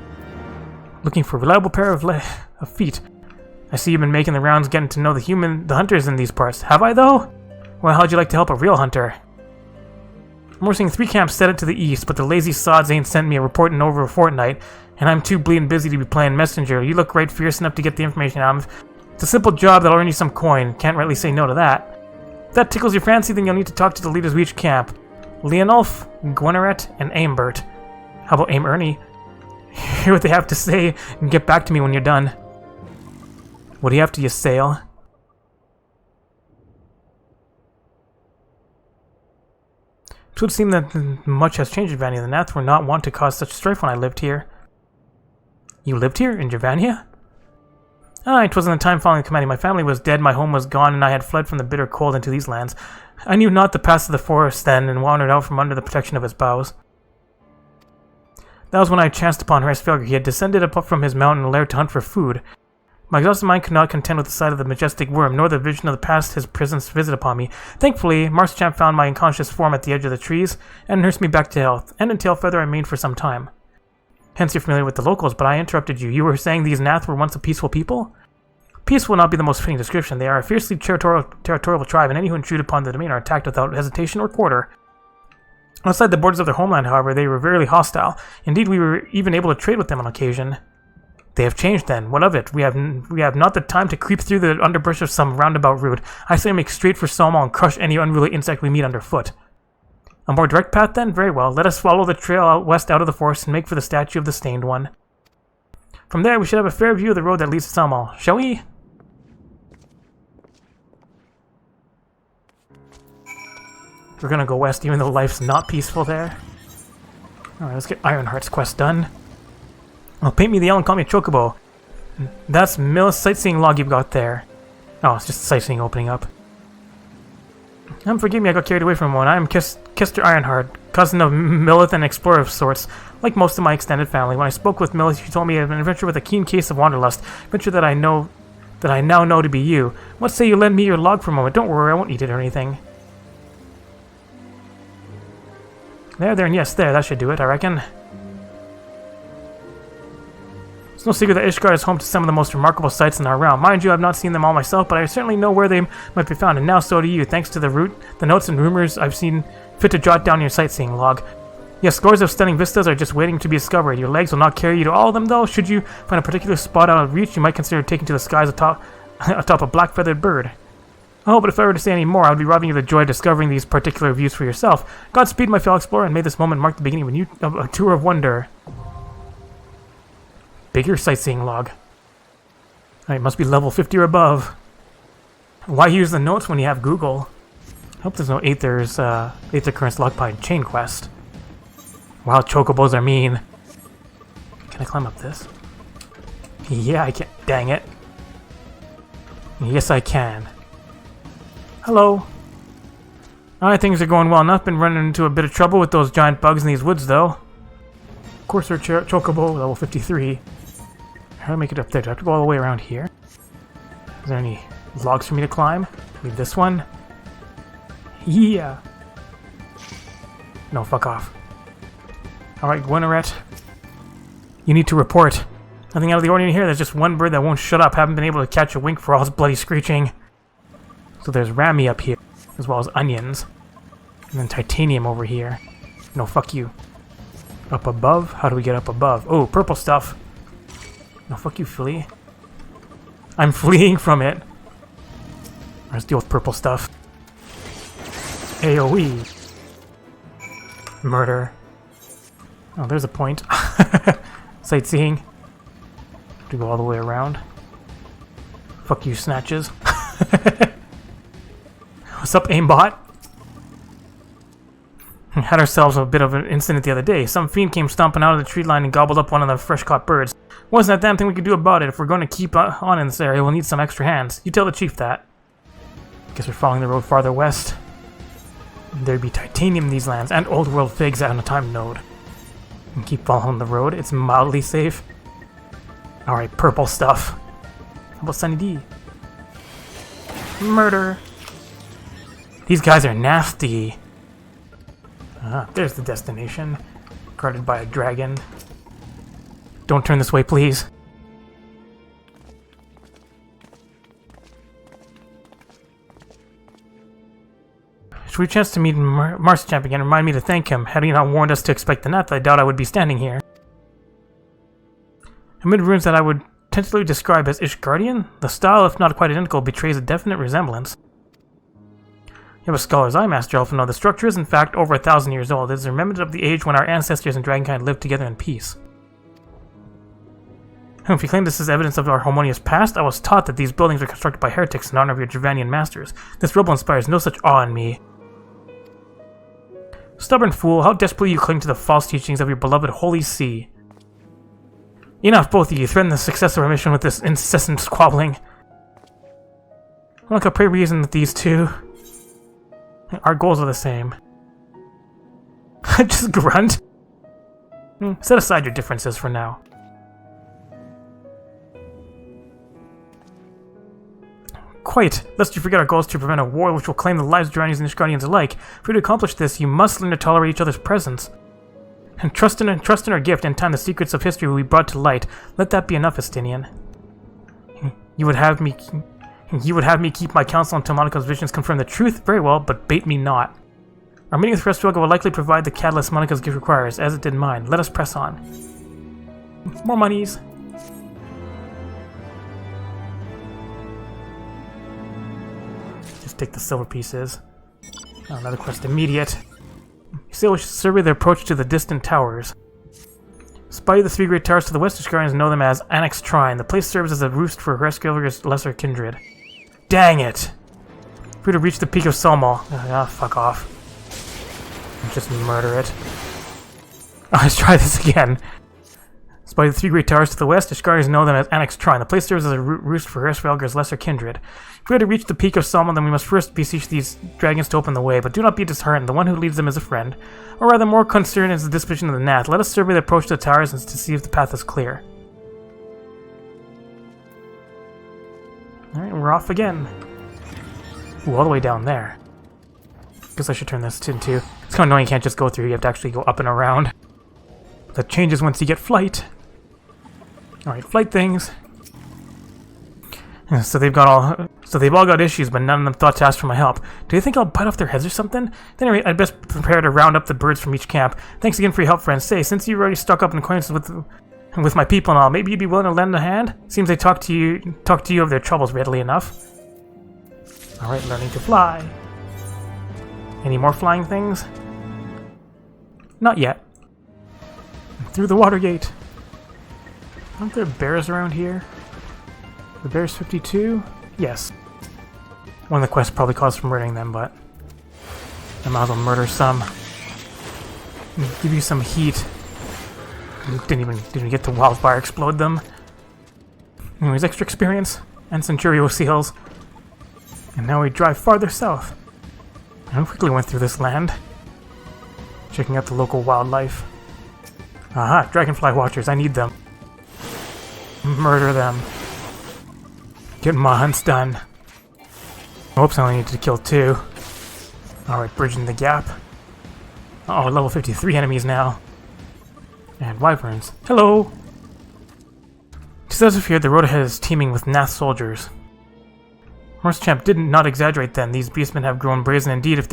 Looking for a reliable pair of feet. I see you've been making the rounds getting to know the hunters in these parts. Have I, though? Well, how'd you like to help a real hunter? I'm seeing 3 camps set it to the east, but the lazy sods ain't sent me a report in over a fortnight, and I'm too bleeding busy to be playing messenger. You look right fierce enough to get the information out of them. It's a simple job that'll earn you some coin. Can't rightly say no to that. If that tickles your fancy, then you'll need to talk to the leaders of each camp. Leonulf, Gwenneret, and Aimbert. How about Aim Ernie? Hear what they have to say and get back to me when you're done. What do you have to your sail? It would seem that much has changed in Javania. The Gnath were not wont to cause such strife when I lived here. You lived here? In Javania? Ah, it was in the time following the commanding. My family was dead, my home was gone, and I had fled from the bitter cold into these lands. I knew not the paths of the forest then, and wandered out from under the protection of its boughs. That was when I chanced upon Hresfelger. He had descended up from his mountain lair to hunt for food. My exhausted mind could not contend with the sight of the majestic worm, nor the vision of the past his presence visit upon me. Thankfully, Marschamp found my unconscious form at the edge of the trees, and nursed me back to health, and in Tailfeather I remained for some time. Hence you're familiar with the locals, but I interrupted you. You were saying these Gnath were once a peaceful people? Peaceful will not be the most fitting description. They are a fiercely territorial tribe, and any who intrude upon the domain are attacked without hesitation or quarter. Outside the borders of their homeland, however, they were very hostile. Indeed, we were even able to trade with them on occasion. They have changed then. What of it? We have not the time to creep through the underbrush of some roundabout route. I say make straight for Salmal and crush any unruly insect we meet underfoot. A more direct path then? Very well. Let us follow the trail out west out of the forest and make for the statue of the Stained One. From there, we should have a fair view of the road that leads to Salmal. Shall we? We're gonna go west even though life's not peaceful there. Alright, let's get Ironheart's quest done. Well, paint me the L and call me a chocobo. That's Millis' sightseeing log you've got there. Oh, it's just sightseeing opening up. Forgive me, I got carried away from one. I am Kester Ironheart, cousin of Millith and explorer of sorts, like most of my extended family. When I spoke with Millith, she told me of an adventure with a keen case of wanderlust, adventure that I now know to be you. What say you lend me your log for a moment? Don't worry, I won't eat it or anything. There, and yes, there, that should do it, I reckon. It's no secret that Ishgard is home to some of the most remarkable sights in our realm. Mind you, I've not seen them all myself, but I certainly know where they might be found, and now so do you, thanks to the notes and rumors I've seen fit to jot down your sightseeing log. Yes, scores of stunning vistas are just waiting to be discovered. Your legs will not carry you to all of them, though. Should you find a particular spot out of reach, you might consider taking to the skies atop a black-feathered bird. Oh, but if I were to say any more, I would be robbing you of the joy of discovering these particular views for yourself. Godspeed, my fellow explorer, and may this moment mark the beginning of a tour of wonder. Bigger sightseeing log. Alright, must be level 50 or above. Why use the notes when you have Google? I hope there's no Aether's, Aether Current's Lockpine chain quest. Wow, chocobos are mean. Can I climb up this? Yeah, I can. Dang it. Yes, I can. Hello. Alright, things are going well enough. Been running into a bit of trouble with those giant bugs in these woods, though. Courser chocobo, level 53. How do I make it up there? Do I have to go all the way around here? Is there any logs for me to climb? Maybe this one? Yeah. No, fuck off. Alright, Gwyneret. You need to report. Nothing out of the ordinary here. There's just one bird that won't shut up. Haven't been able to catch a wink for all his bloody screeching. So there's Rami up here, as well as onions. And then titanium over here. No, fuck you. Up above? How do we get up above? Oh, purple stuff. No, fuck you, flea. I'm fleeing from it. Let's deal with purple stuff. AoE. Murder. Oh, there's a point. Sightseeing. To go all the way around. Fuck you, snatches. What's up, aimbot? We had ourselves a bit of an incident the other day. Some fiend came stomping out of the tree line and gobbled up one of the fresh-caught birds. Wasn't that damn thing we could do about it. If we're going to keep on in this area, we'll need some extra hands. You tell the chief that. Guess we're following the road farther west. There'd be titanium in these lands, and old world figs on a time node. And keep following the road. It's mildly safe. Alright, purple stuff. How about Sunny D? Murder. These guys are nasty. Ah, there's the destination. Guarded by a dragon. Don't turn this way, please. Should we chance to meet Mars Champ again? Remind me to thank him. Had he not warned us to expect the Gnath, I doubt I would be standing here. Amid ruins that I would tentatively describe as Ishgardian, the style, if not quite identical, betrays a definite resemblance. You have a scholar's eye, Master Elf, and know the structure is in fact over 1,000 years old. It is a remnant of the age when our ancestors and dragonkind lived together in peace. If you claim this is evidence of our harmonious past, I was taught that these buildings were constructed by heretics in honor of your Javanian masters. This rebel inspires no such awe in me. Stubborn fool, how desperately you cling to the false teachings of your beloved Holy See. Enough, both of you. Threaten the success of our mission with this incessant squabbling. Look, I pray reason with these two. Our goals are the same. Just grunt. Set aside your differences for now. Quite, lest you forget our goal is to prevent a war which will claim the lives of Dranians and Ishgardians alike. For you to accomplish this, you must learn to tolerate each other's presence. And trust in our gift, and time the secrets of history will be brought to light. Let that be enough, Estinian. You would have me keep my counsel until Monika's visions confirm the truth? Very well, but bait me not. Our meeting with Restruga will likely provide the catalyst Monika's gift requires, as it did mine. Let us press on. More monies. Just take the silver pieces. Oh, another quest immediate. You still wish to survey the approach to the distant towers. Spy the three great towers to the west. Ishgardians know them as Annex Trine. The place serves as a roost for Rescuer's lesser kindred. Dang it! If we to reach the peak of Solmal. Ah, fuck off. Just murder it. Oh, let's try this again. Spy the three great towers to the west. Ishgardians know them as Annex Trine. The place serves as a roost for Rescuer's lesser kindred. If we are to reach the peak of Solmal, then we must first beseech these dragons to open the way. But do not be disheartened. The one who leads them is a friend. Or rather, more concerned is the disposition of the Gnath. Let us survey the approach to the towers and to see if the path is clear. Alright, we're off again. Ooh, all the way down there. Guess I should turn this into... It's kind of annoying you can't just go through, you have to actually go up and around. That changes once you get flight. Alright, flight things. So they've all got issues, but none of them thought to ask for my help. Do you think I'll bite off their heads or something? At any rate, I'd best prepare to round up the birds from each camp. Thanks again for your help, friends. Say, since you've already stuck up an acquaintance with my people and all, maybe you'd be willing to lend a hand? Seems they talk to you of their troubles readily enough. Alright, learning to fly. Any more flying things? Not yet. Through the water gate. Aren't there bears around here? The bears 52? Yes. One of the quests probably calls for murdering them, but I might as well murder some. Give you some heat. Didn't even get to wildfire explode them. Anyways, extra experience and Centurio seals. And now we drive farther south. And quickly went through this land. Checking out the local wildlife. Aha, dragonfly watchers, I need them. Murder them. Get my hunts done. Oops, I only needed to kill 2. Alright, bridging the gap. Oh, level 53 enemies now. And wyverns. Hello! Just as feared, the road ahead is teeming with Gnath soldiers. Morsechamp did not exaggerate then. These beastmen have grown brazen indeed. If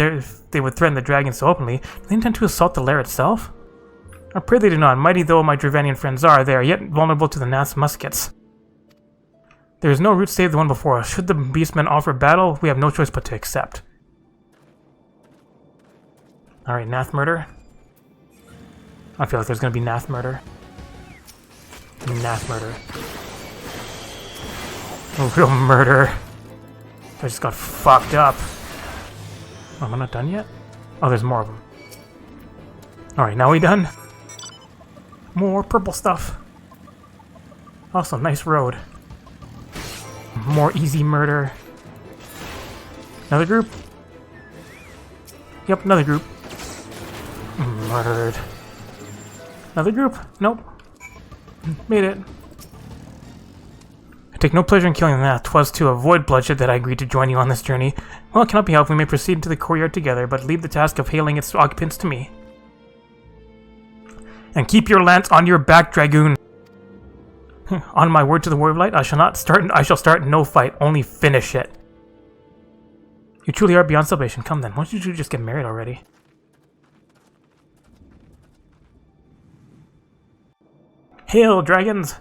they would threaten the dragons so openly, do they intend to assault the lair itself? I pray they do not. Mighty though my Dravanian friends are, they are yet vulnerable to the Gnath's muskets. There is no route save the one before us. Should the beastmen offer battle, we have no choice but to accept. Alright, Gnath murder. I feel like there's gonna be Gnath murder. Gnath murder. A real murder. I just got fucked up. Oh, am I not done yet? Oh, there's more of them. Alright, now we done? More purple stuff. Also, nice road. More easy murder. Another group? Yep, another group. Murdered. Another group? Nope. Made it. I take no pleasure in killing that. 'Twas to avoid bloodshed that I agreed to join you on this journey. Well, it cannot be helped. We may proceed into the courtyard together, but leave the task of hailing its occupants to me. And keep your lance on your back, dragoon. On my word to the warrior of light, I shall start no fight, only finish it. You truly are beyond salvation. Come then, why don't you just get married already? Hail, dragons!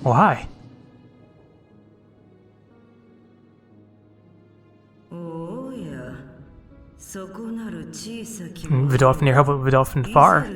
Oh, hi. Vidolfnir, how about Vidolfn far?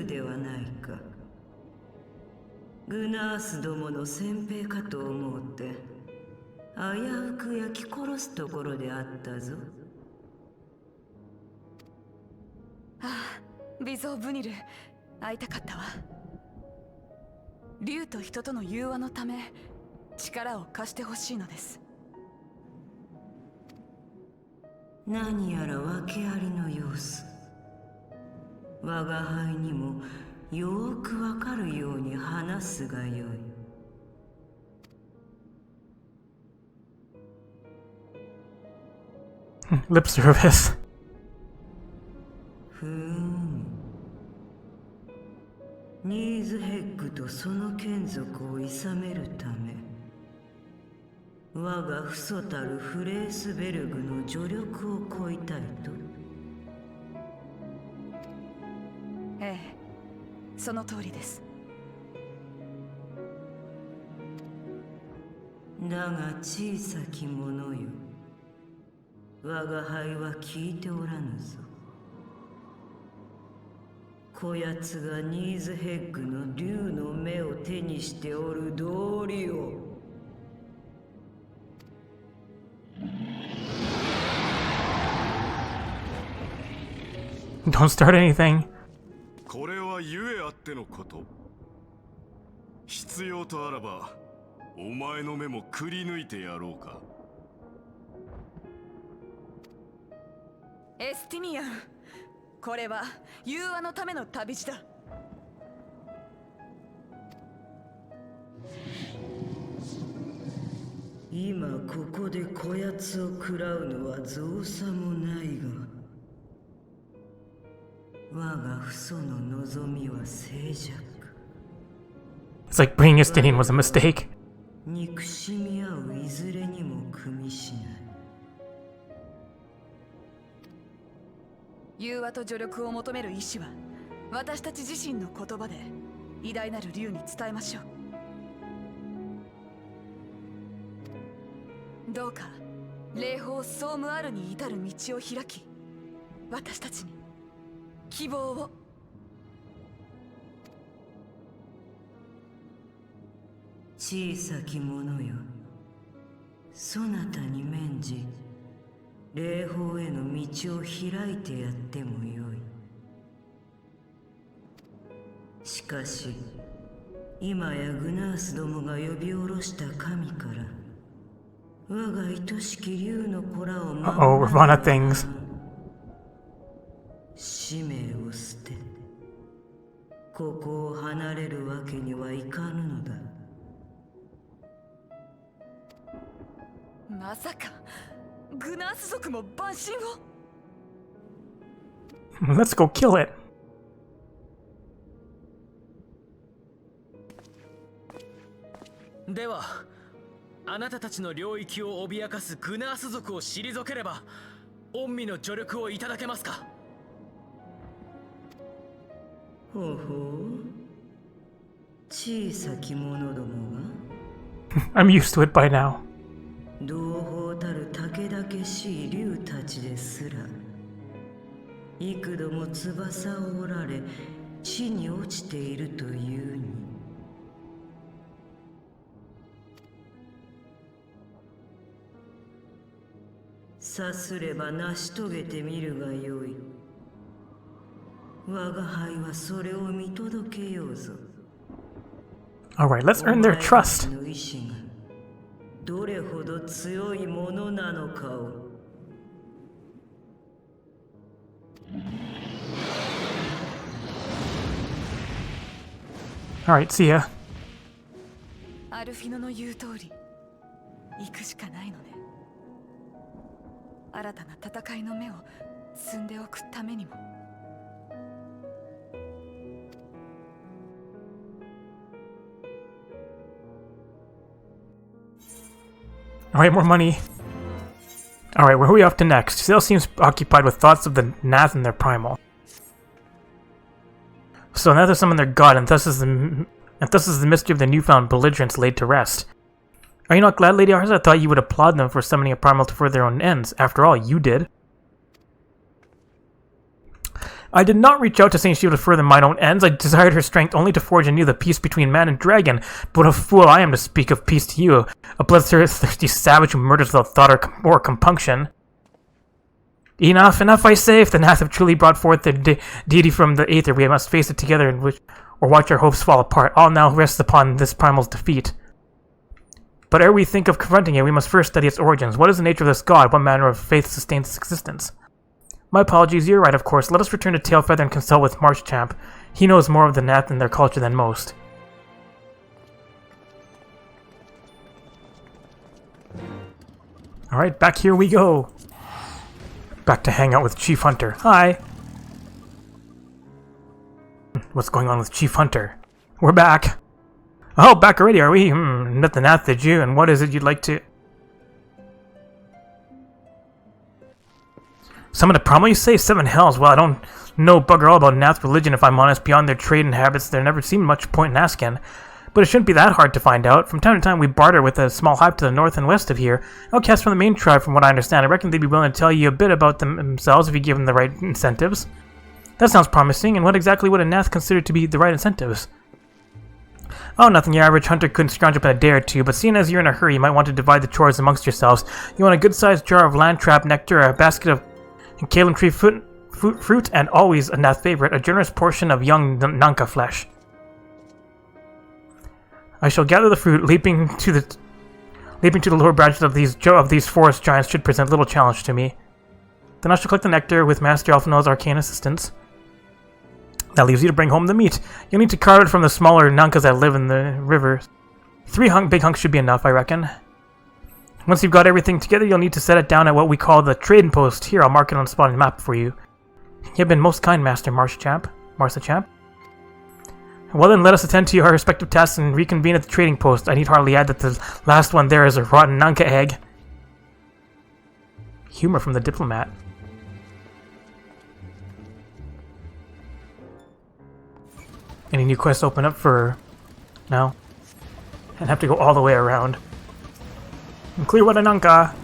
Lip service. Don't start anything. これはゆえあってのこと。必要とあらば、お前の目もくり抜いてやろうか。エスティニアン、これは融和のための旅路だ。今ここでこやつを食らうのは造作もないが、我が父祖の望みは静寂。 It's like bringing Justinian was a mistake. 憎しみ合ういずれにも組みしない。融和と助力を求める意志は私たち自身の言葉で偉大なる竜に伝えましょう。どうか霊峰ソームアルに至る道を開き、私たちに希望を。小さき者よ、そなたに免じ霊峰への道を開いてやってもよい。しかし今やグナースどもが呼び下ろした神から我が愛しき竜の子らを Uh-oh, Ravana things. 使命を捨てここを離れるわけにはいかぬのだ。まさかグナース族も万神を。 Let's go kill it. では、あなたたちの領域を脅かすグナース族を退ければ、御身の助力をいただけますか。ほうほう、小さき者どもが I'm used to it by now. 同胞たる武々しい竜たちですら幾度も翼を折られ地に落ちているというに。さすれば成し遂げてみるがよい。我が輩はそれを見届けようぞ。 Alright, let's earn their trust. お前たちの意志がどれほど強いものなのかを。Alright, see ya. アルフィノの言う通り行くしかないのね。新たな戦いの目を積んでおくためにも。Alright, more money. Alright, where are we off to next? Sale seems occupied with thoughts of the Gnath and their primal. So now they summon their god, and thus is the mystery of the newfound belligerents laid to rest. Are you not glad, Lady Arza? I thought you would applaud them for summoning a primal to further their own ends. After all, you did. I did not reach out to Saint Shield to further mine own ends. I desired her strength only to forge anew the peace between man and dragon. But what a fool I am to speak of peace to you, a bloodthirsty savage who murders without thought or compunction. Enough, I say. If the Gnath have truly brought forth the deity from the aether, we must face it together or watch our hopes fall apart. All now rests upon this primal's defeat. But ere we think of confronting it, we must first study its origins. What is the nature of this god? What manner of faith sustains its existence? My apologies, you're right, of course. Let us return to Tailfeather and consult with Marchchamp. He knows more of the Gnath and their culture than most. Alright, back here we go. Back to hang out with Chief Hunter. Hi! What's going on with Chief Hunter? We're back! Oh, back already, are we? Met the Gnath, did you? And what is it you'd like to... Summon a primal, you say? 7 hells. Well, I don't know bugger all about Gnath religion, if I'm honest. Beyond their trade and habits, there never seemed much point in asking. But it shouldn't be that hard to find out. From time to time, we barter with a small hive to the north and west of here. Outcasts from the main tribe, from what I understand. I reckon they'd be willing to tell you a bit about themselves if you give them the right incentives. That sounds promising. And what exactly would a Gnath consider to be the right incentives? Oh, nothing. Your average hunter couldn't scrounge up in a day or two, but seeing as you're in a hurry, you might want to divide the chores amongst yourselves. You want a good-sized jar of land trap nectar, a basket of Kalim tree fruit, and always a Gnath favorite, a generous portion of young Nanka flesh. I shall gather the fruit, leaping to the lower branches of these forest giants should present little challenge to me. Then I shall collect the nectar with Master Alphina's arcane assistance. That leaves you to bring home the meat. You'll need to carve it from the smaller Nankas that live in the river. 3 big hunks should be enough, I reckon. Once you've got everything together, you'll need to set it down at what we call the trading post. Here, I'll mark it on the spot on the map for you. You have been most kind, Master Marsa Champ. Well then, let us attend to our respective tasks and reconvene at the trading post. I need hardly add that the last one there is a rotten Nanka egg. Humor from the diplomat. Any new quests open up for... No. And have to go all the way around. And clear what a Nanka!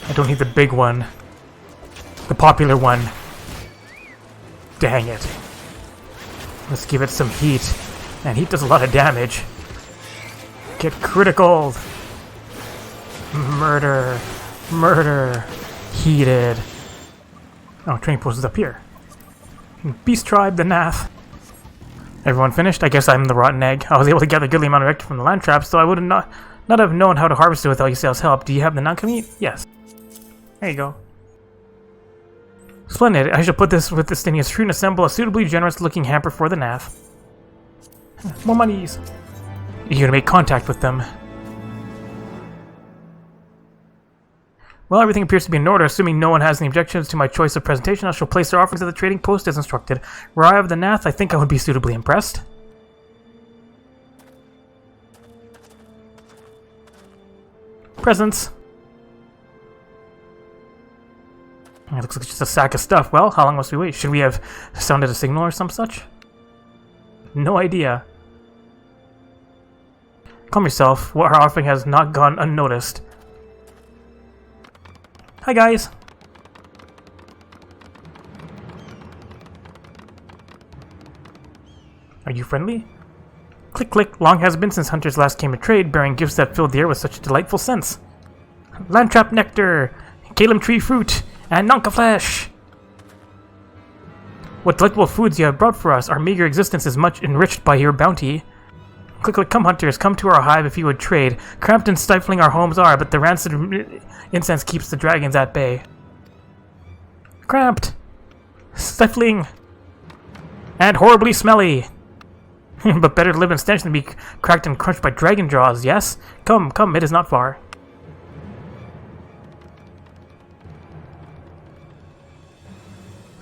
I don't need the big one. The popular one. Dang it. Let's give it some heat. And heat does a lot of damage. Get critical! Murder! Murder! Heated. Oh, training post is up here. Beast Tribe, the Gnath. Everyone finished? I guess I'm the rotten egg. I was able to gather a goodly amount of nectar from the land traps, so I would not have known how to harvest it without Ysael's help. Do you have the Nanka meat? Yes. There you go. Splendid. I shall put this with the Stinius fruit and assemble a suitably generous-looking hamper for the Gnath. More monies. You're gonna make contact with them. Well, everything appears to be in order. Assuming no one has any objections to my choice of presentation, I shall place their offerings at the trading post as instructed. Were I of the Gnath, I think I would be suitably impressed. Presents. It looks like just a sack of stuff. Well, how long must we wait? Should we have sounded a signal or some such? No idea. Calm yourself. What our offering has not gone unnoticed. Hi, guys. Are you friendly? Click, click. Long has been since hunters last came to trade, bearing gifts that filled the air with such delightful scents. Landtrap nectar, Calum tree fruit, and Nanka flesh. What delectable foods you have brought for us. Our meager existence is much enriched by your bounty. Click, click. Come, hunters. Come to our hive if you would trade. Cramped and stifling our homes are, but the rancid incense keeps the dragons at bay. Cramped, stifling, and horribly smelly. But better to live in stench than be cracked and crunched by dragon jaws, yes? Come, come, it is not far.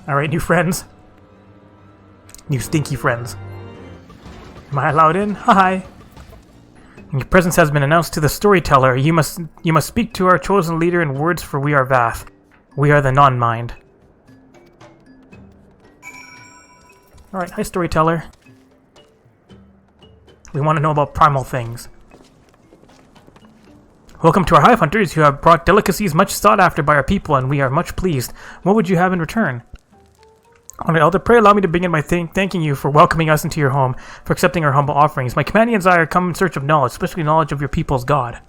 Alright, new friends. New stinky friends. Am I allowed in? Hi. Your presence has been announced to the storyteller. You must speak to our chosen leader in words, for we are Vath. We are the Nonmind. Alright, hi storyteller. We want to know about primal things. Welcome to our hive, hunters. You have brought delicacies much sought after by our people, and we are much pleased. What would you have in return? Alright, Elder, pray allow me to begin by thanking you for welcoming us into your home, for accepting our humble offerings. My companions and I are come in search of knowledge, especially knowledge of your people's god.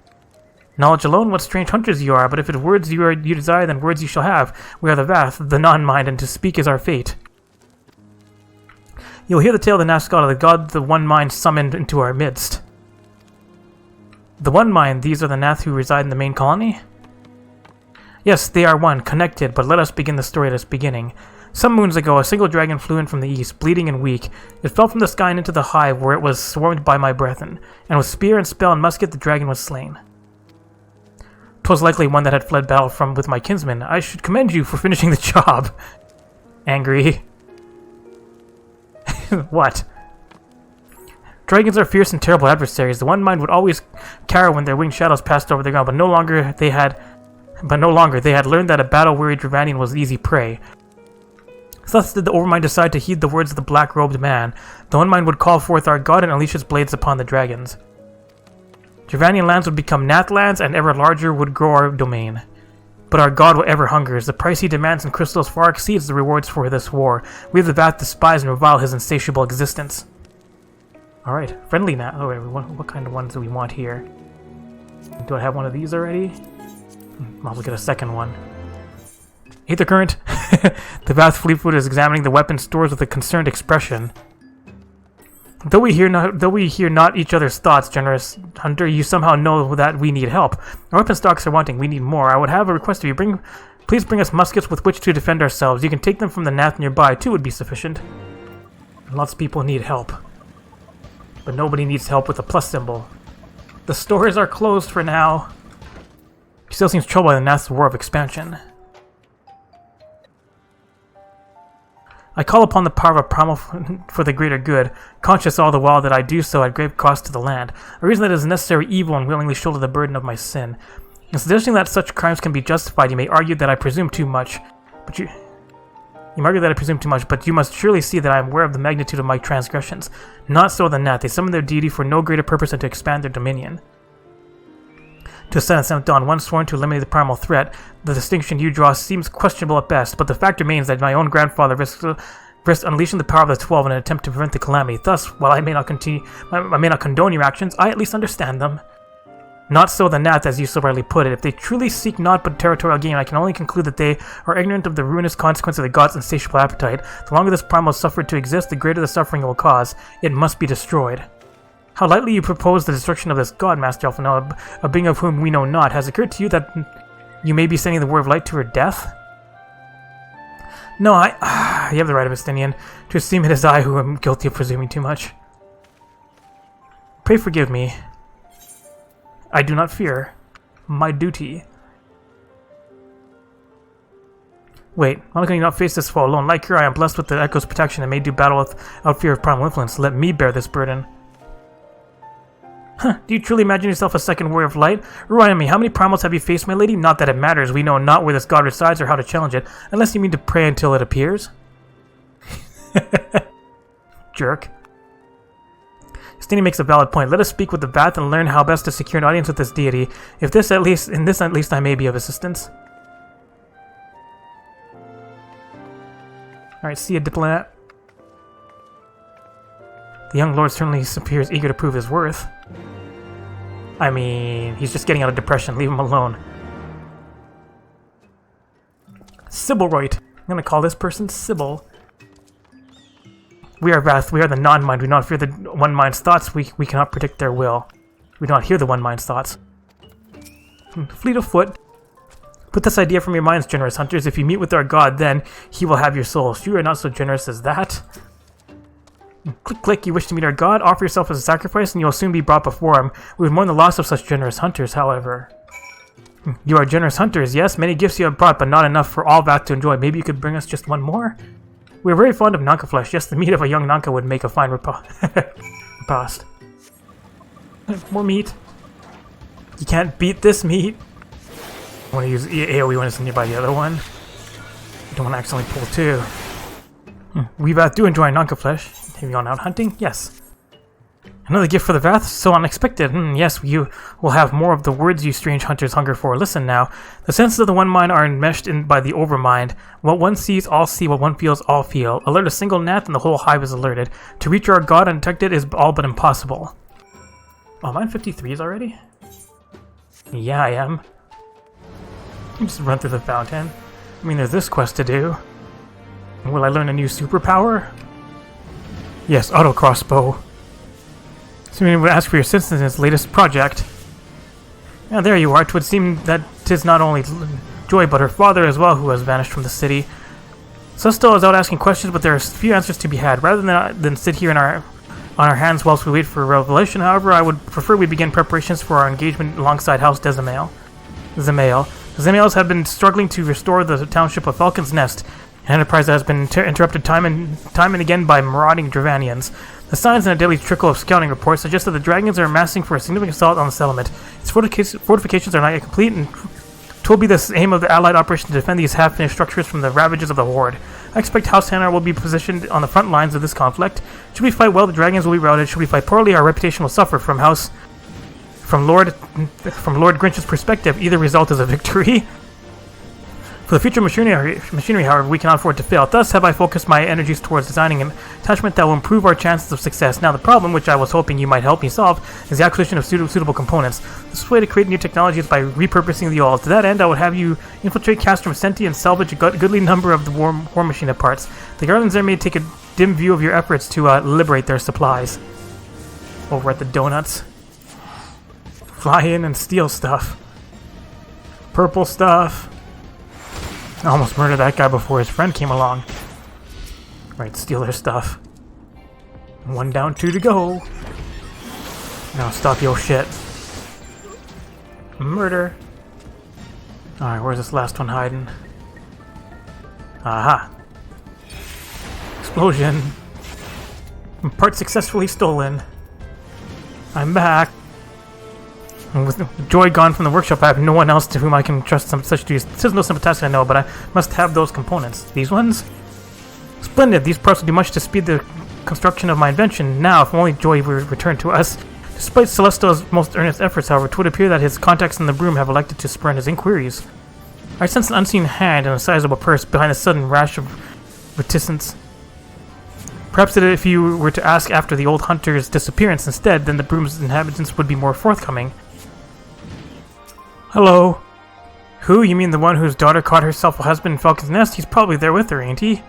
Knowledge alone, what strange hunters you are, but if it words you desire, then words you shall have. We are the Vath, the Nonmind, and to speak is our fate. You'll hear the tale of the Nazgûl, of the god the One Mind summoned into our midst. The One Mind, these are the Gnath who reside in the main colony? Yes, they are one, connected, but let us begin the story at its beginning. Some moons ago, a single dragon flew in from the east, bleeding and weak. It fell from the sky and into the hive, where it was swarmed by my brethren, and with spear and spell and musket the dragon was slain. 'Twas likely one that had fled battle from with my kinsmen. I should commend you for finishing the job. Angry. What? Dragons are fierce and terrible adversaries. The One Mind would always cower when their winged shadows passed over the ground, but no longer they had learned that a battle-weary Dravanian was easy prey. Thus did the Overmind decide to heed the words of the black-robed man. The One Mind would call forth our god and unleash his blades upon the dragons. Dravanian lands would become Gnath lands, and ever larger would grow our domain. But our god will ever hungers. The price he demands in crystals far exceeds the rewards for this war. We of the Vath despise and revile his insatiable existence. Alright, friendly Gnath. Oh wait, what kind of ones do we want here? Do I have one of these already? Might as well get a second one. Aether Current. The Vath Fleetfoot is examining the weapon stores with a concerned expression. Though we hear not each other's thoughts, generous hunter, you somehow know that we need help. Our weapon stocks are wanting. We need more. I would have a request of you. Please bring us muskets with which to defend ourselves. You can take them from the Gnath nearby. 2 would be sufficient. Lots of people need help. But nobody needs help with a plus symbol. The stores are closed for now. He still seems troubled by the Gnath's war of expansion. I call upon the power of primal for the greater good, conscious all the while that I do so at great cost to the land, a reason that it is necessary evil and willingly shoulder the burden of my sin. In suggesting that such crimes can be justified, you may argue that I presume too much, but you must surely see that I am aware of the magnitude of my transgressions. Not so the Gnat. They summon their deity for no greater purpose than to expand their dominion. To ascend the seventh dawn, one sworn to eliminate the primal threat, the distinction you draw seems questionable at best, but the fact remains that my own grandfather risked unleashing the power of the 12 in an attempt to prevent the calamity. Thus, while I may not condone your actions, I at least understand them. Not so the Gnat, as you so rightly put it. If they truly seek naught but territorial gain, I can only conclude that they are ignorant of the ruinous consequence of the god's insatiable appetite. The longer this primal is suffered to exist, the greater the suffering it will cause. It must be destroyed. How lightly you propose the destruction of this god, Master Alphinaud, a being of whom we know not. Has it occurred to you that you may be sending the word of light to her death? No, you have the right of Estinian. To esteem it as I who am guilty of presuming too much. Pray forgive me. I do not fear. My duty. Wait, why can you not face this foe alone? Like her, I am blessed with the Echo's protection and may do battle without fear of primal influence. Let me bear this burden. Huh, do you truly imagine yourself a second warrior of light? Remind me, how many primals have you faced, my lady? Not that it matters, we know not where this god resides or how to challenge it, unless you mean to pray until it appears. Jerk. Stini makes a valid point. Let us speak with the Vath and learn how best to secure an audience with this deity. In this at least I may be of assistance. Alright, see ya, diplomat. The young lord certainly appears eager to prove his worth. I mean, he's just getting out of depression. Leave him alone. Sybilroit. I'm gonna call this person Sybil. We are Vath. We are the non-mind. We do not fear the one mind's thoughts. We cannot predict their will. We do not hear the one mind's thoughts. Fleet of foot. Put this idea from your minds, generous hunters. If you meet with our god, then he will have your souls. You are not so generous as that. Click, click, you wish to meet our god? Offer yourself as a sacrifice and you will soon be brought before him. We would mourn the loss of such generous hunters, however. You are generous hunters, yes? Many gifts you have brought, but not enough for all Vath to enjoy. Maybe you could bring us just one more? We are very fond of Nanka flesh. Yes, the meat of a young Nanka would make a fine repast. More meat. You can't beat this meat. I want to use AoE when it's nearby the other one. I don't want to accidentally pull two. We Vath do enjoy Nanka flesh. Have you gone out hunting? Yes. Another gift for the Vath? So unexpected. Yes, you will have more of the words you strange hunters hunger for. Listen now. The senses of the one mind are enmeshed in by the overmind. What one sees, all see. What one feels, all feel. Alert a single gnat and the whole hive is alerted. To reach our god undetected is all but impossible. Oh, am I in 53s already? Yeah, I am. Just run through the fountain. I mean, there's this quest to do. Will I learn a new superpower? Yes, auto crossbow. Someone would ask for your assistance in its latest project. Now there you are. 'Twould seem that 'tis not only Joye, but her father as well, who has vanished from the city. Susto is out asking questions, but there are few answers to be had. Rather than sit here on our hands whilst we wait for a revelation, however, I would prefer we begin preparations for our engagement alongside House Zemail. Zemails have been struggling to restore the township of Falcon's Nest, an enterprise that has been interrupted time and again by marauding Dravanians. The signs and a daily trickle of scouting reports suggest that the dragons are amassing for a significant assault on the settlement. Its fortifications are not yet complete, and it will be the aim of the Allied operation to defend these half-finished structures from the ravages of the Horde. I expect House Hanar will be positioned on the front lines of this conflict. Should we fight well, the dragons will be routed. Should we fight poorly, our reputation will suffer. From Lord Grinch's perspective, either result is a victory. For the future machinery, however, we cannot afford to fail. Thus have I focused my energies towards designing an attachment that will improve our chances of success. Now the problem, which I was hoping you might help me solve, is the acquisition of suitable components. This way to create new technology is by repurposing the old. To that end, I would have you infiltrate Castrum Senti and salvage a goodly number of the war machine parts. The Garlands there may take a dim view of your efforts to liberate their supplies. Over at the donuts. Fly in and steal stuff. Purple stuff. I almost murdered that guy before his friend came along. Right, steal their stuff. 1 down, 2 to go. Now stop your shit. Murder. Alright, where's this last one hiding? Aha. Explosion. Part successfully stolen. I'm back. And with Joye gone from the workshop, I have no one else to whom I can trust such duties. This is no simple task, I know, but I must have those components. These ones? Splendid! These parts will do much to speed the construction of my invention. Now, if only Joye were returned to us. Despite Celeste's most earnest efforts, however, it would appear that his contacts in the broom have elected to spurn his inquiries. I sense an unseen hand and a sizable purse behind the sudden rash of reticence. Perhaps that if you were to ask after the old hunter's disappearance instead, then the broom's inhabitants would be more forthcoming. Hello. Who? You mean the one whose daughter caught herself a husband in Falcon's Nest? He's probably there with her, ain't he?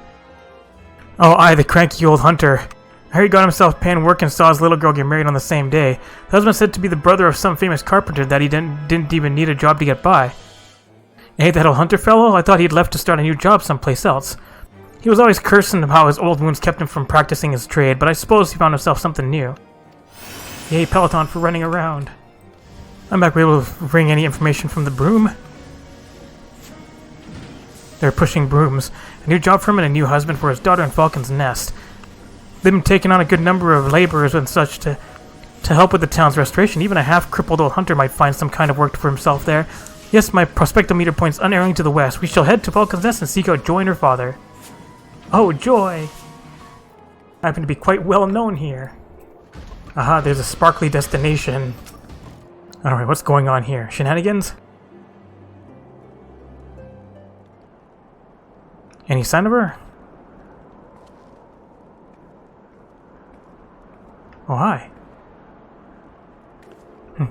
Oh, aye, the cranky old hunter. I heard he got himself paying work and saw his little girl get married on the same day. The husband said to be the brother of some famous carpenter that he didn't even need a job to get by. Ain't that old hunter fellow? I thought he'd left to start a new job someplace else. He was always cursing how his old wounds kept him from practicing his trade, but I suppose he found himself something new. Yay, Peloton for running around. I'm back able to bring any information from the broom. They're pushing brooms. A new job for him and a new husband for his daughter in Falcon's Nest. They've been taking on a good number of laborers and such to help with the town's restoration. Even a half-crippled old hunter might find some kind of work for himself there. Yes, my prospectometer points unerringly to the west. We shall head to Falcon's Nest and seek out Joye and her father. Oh, Joye! I happen to be quite well known here. Aha, there's a sparkly destination. Alright, what's going on here? Shenanigans? Any sign of her? Oh, hi.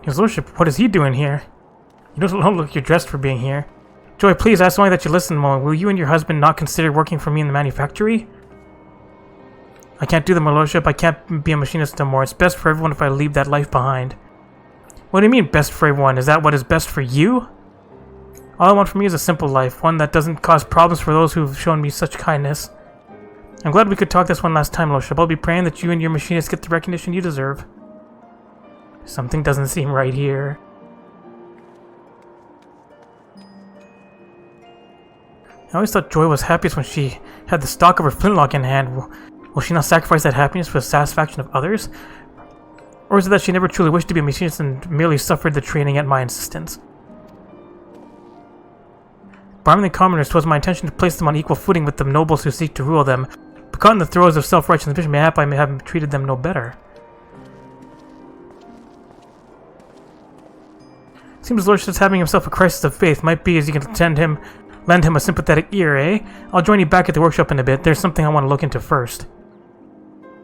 His lordship, what is he doing here? You don't look you're dressed for being here. Joye, please ask only that you listen a moment. Will you and your husband not consider working for me in the manufactory? I can't do that, my lordship. I can't be a machinist no more. It's best for everyone if I leave that life behind. What do you mean, best for everyone? Is that what is best for you? All I want for me is a simple life, one that doesn't cause problems for those who've shown me such kindness. I'm glad we could talk this one last time, lordship. I'll be praying that you and your machinist get the recognition you deserve. Something doesn't seem right here. I always thought Joye was happiest when she had the stock of her flintlock in hand. Will she not sacrifice that happiness for the satisfaction of others? Or is it that she never truly wished to be a machinist and merely suffered the training at my insistence? Barring the commoners, 'twas my intention to place them on equal footing with the nobles who seek to rule them, but caught in the throes of self-righteous ambition, mayhap I may have treated them no better. Seems his lordship's having himself a crisis of faith. Might be as you can lend him a sympathetic ear, eh? I'll join you back at the workshop in a bit. There's something I want to look into first.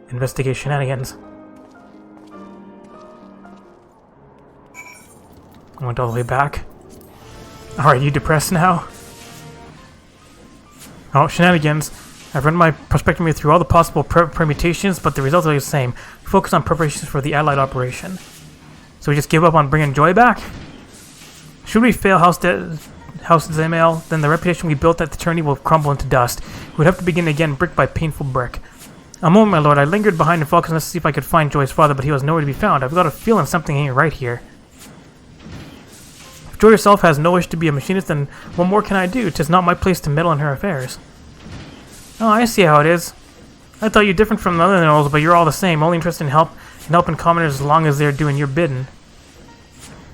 Investigate shenanigans. I went all the way back. Alright, you depressed now? Oh, shenanigans. I've run my prospectometer through all the possible permutations, but the results are the same. Focus on preparations for the Allied operation. So we just give up on bringing Joye back? Should we fail House Zemail, then the reputation we built at the tourney will crumble into dust. We would have to begin again brick by painful brick. A moment, my lord. I lingered behind in Falcon's Nest to see if I could find Joye's father, but he was nowhere to be found. I've got a feeling something ain't right here. If Joye herself has no wish to be a machinist, then what more can I do? 'Tis not my place to meddle in her affairs. Oh, I see how it is. I thought you different from the other nobles, but you're all the same, only interested in helping commoners as long as they're doing your bidding.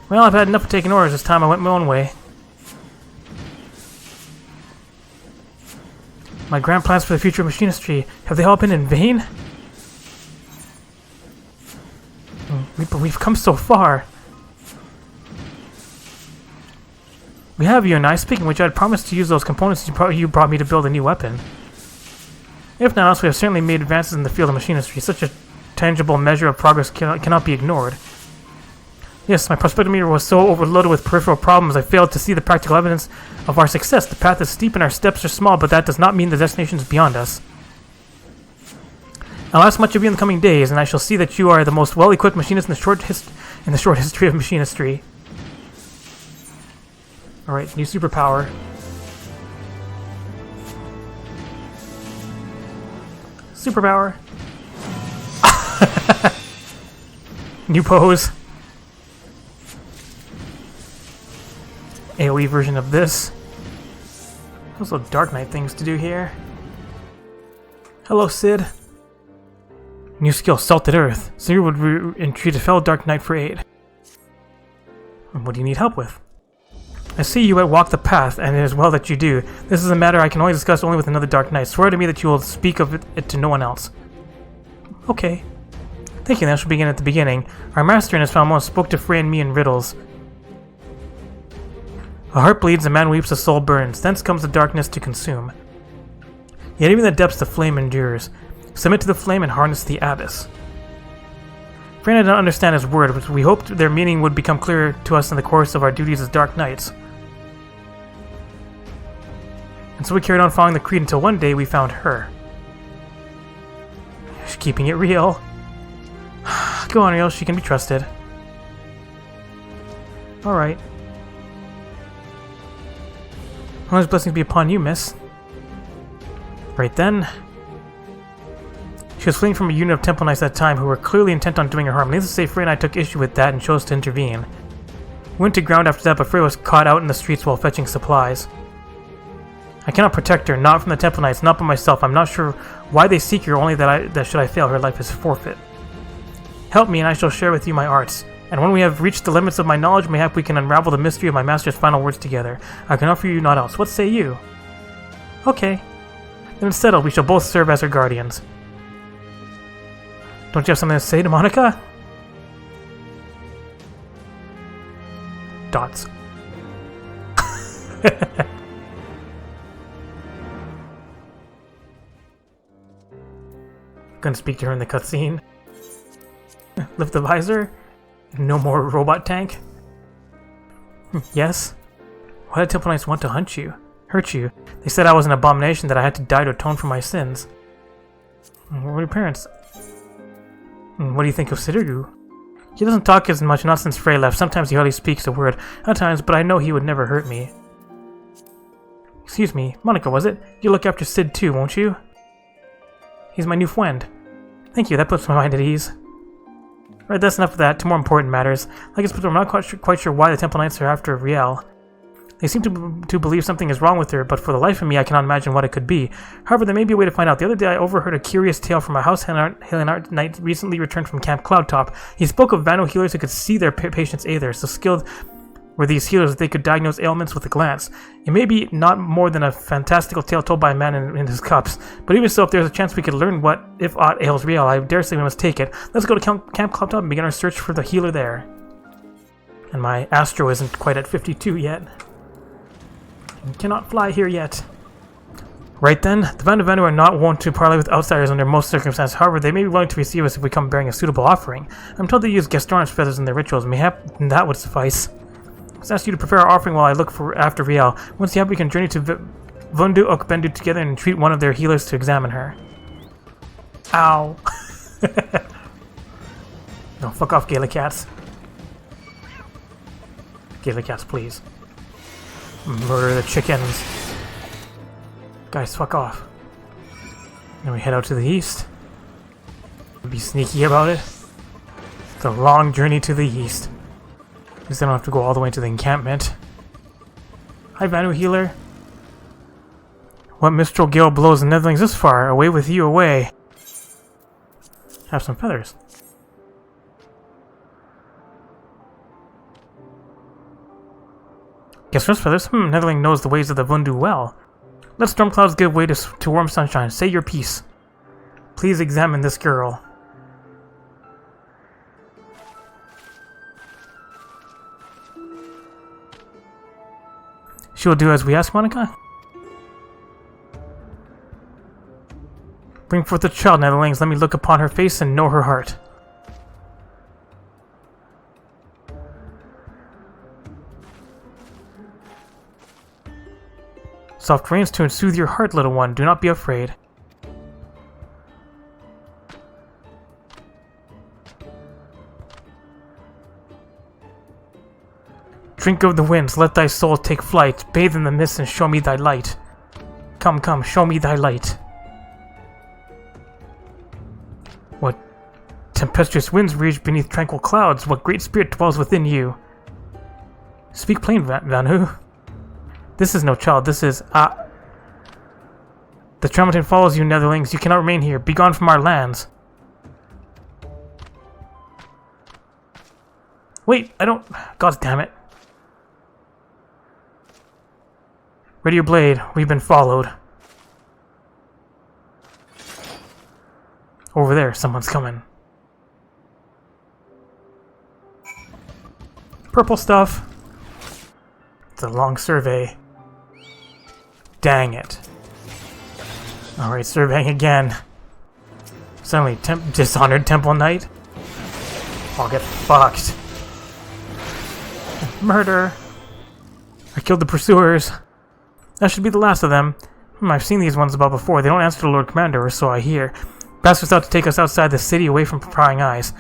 Well, I've had enough of taking orders. This time I went my own way. My grand plans for the future of machinistry, have they all been in vain? We've come so far. We have, you and I. Speaking of which, I had promised to use those components you brought me to build a new weapon. If not else, we have certainly made advances in the field of machinistry. Such a tangible measure of progress cannot be ignored. Yes, my prospectometer was so overloaded with peripheral problems, I failed to see the practical evidence of our success. The path is steep and our steps are small, but that does not mean the destination is beyond us. I'll ask much of you in the coming days, and I shall see that you are the most well-equipped machinist in the short history of machinistry. Alright, new superpower. Superpower. New pose. AoE version of this. Those little Dark Knight things to do here. Hello, Sid. New skill, Salted Earth. Singer would entreat a fellow Dark Knight for aid. What do you need help with? I see you at Walk the Path, and it is well that you do. This is a matter I can only discuss only with another Dark Knight. Swear to me that you will speak of it to no one else. Okay. Thank you, that should begin at the beginning. Our master and his family spoke to Frey and me in riddles. A heart bleeds, a man weeps, a soul burns. Thence comes the darkness to consume. Yet even the depths the flame endures. Submit to the flame and harness the abyss. Frey did not understand his word, but we hoped their meaning would become clearer to us in the course of our duties as Dark Knights. And so we carried on following the creed until one day we found her. She's keeping it real. Go on, real, she can be trusted. Alright. Allah's blessings be upon you, miss. Right then. She was fleeing from a unit of Temple Knights at that time who were clearly intent on doing her harm. Needless to say, Frey and I took issue with that and chose to intervene. We went to ground after that, but Frey was caught out in the streets while fetching supplies. I cannot protect her, not from the Temple Knights, not by myself. I'm not sure why they seek her, only that should I fail, her life is forfeit. Help me and I shall share with you my arts. And when we have reached the limits of my knowledge, mayhap we can unravel the mystery of my master's final words together. I can offer you naught else. What say you? Okay. Then it's settled. We shall both serve as her guardians. Don't you have something to say to Monica? Dots. Gonna speak to her in the cutscene. Lift the visor. No more robot tank. Yes? Why did Temple Knights want to hunt you? Hurt you? They said I was an abomination, that I had to die to atone for my sins. Where were your parents? What do you think of Sidorgu? He doesn't talk as much, not since Frey left. Sometimes he hardly speaks a word. At times, but I know he would never hurt me. Excuse me, Monica, was it? You look after Sid too, won't you? He's my new friend. Thank you, that puts my mind at ease. Right, that's enough of that. To more important matters. Like I said, I'm not quite sure why the Temple Knights are after Riel. They seem to believe something is wrong with her, but for the life of me, I cannot imagine what it could be. However, there may be a way to find out. The other day, I overheard a curious tale from a house Halinar knight recently returned from Camp Cloudtop. He spoke of Vano healers who could see their patients aether. So skilled were these healers that they could diagnose ailments with a glance. It may be not more than a fantastical tale told by a man in his cups, but even so, if there's a chance we could learn what, if aught, ails Riel, I dare say we must take it. Let's go to Camp Cloudtop and begin our search for the healer there. And my Astro isn't quite at 52 yet. I cannot fly here yet. Right then, the Vanu are not wont to parley with outsiders under most circumstances. However, they may be willing to receive us if we come bearing a suitable offering. I'm told they use Gastornis feathers in their rituals. Mayhap that would suffice. Let's ask you to prepare our offering while I look after Riel. Once you have, we can journey to Vundu Okbendu together and entreat one of their healers to examine her. Ow. No, fuck off, Gaelicats. Gaelicats, please. Murder the chickens. Guys, fuck off. Then we head out to the east. Be sneaky about it. It's a long journey to the east. At least I don't have to go all the way to the encampment. Hi, Vanu Healer. What mistral gale blows the netherlings this far? Away with you, away. Have some feathers. Guess first feathers? Netherling knows the ways of the Vundu well. Let storm clouds give way to warm sunshine. Say your piece. Please examine this girl. She will do as we ask, Monica? Bring forth the child, Netherlings. Let me look upon her face and know her heart. Soft rains to soothe your heart, little one. Do not be afraid. Drink of the winds, let thy soul take flight. Bathe in the mist and show me thy light. Come, come, show me thy light. What tempestuous winds rage beneath tranquil clouds? What great spirit dwells within you? Speak plain, Vanu. This is no child, this is The Tramontane follows you, Netherlings. You cannot remain here. Be gone from our lands. Wait, I don't... God damn it. Ready your blade. We've been followed. Over there, someone's coming. Purple stuff. It's a long survey. Dang it. Alright, surveying again. Suddenly, Dishonored Temple Knight. I'll get fucked. Murder. I killed the pursuers. That should be the last of them. I've seen these ones about before. They don't answer to the Lord Commander, or so I hear. Bastards out to take us outside the city, away from prying eyes.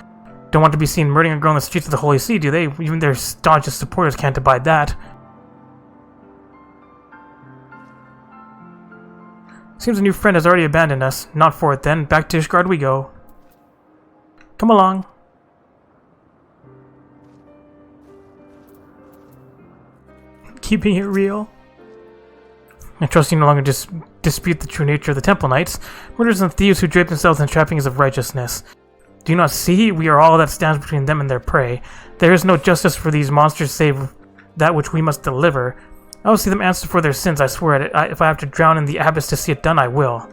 Don't want to be seen murdering a girl in the streets of the Holy See, do they? Even their staunchest supporters can't abide that. Seems a new friend has already abandoned us. Not for it then. Back to Ishgard we go. Come along. Keeping it real. I trust you no longer dispute the true nature of the Temple Knights, murderers and thieves who drape themselves in the trappings of righteousness. Do you not see? We are all that stands between them and their prey. There is no justice for these monsters save that which we must deliver. I will see them answer for their sins, I swear it. If I have to drown in the abyss to see it done, I will.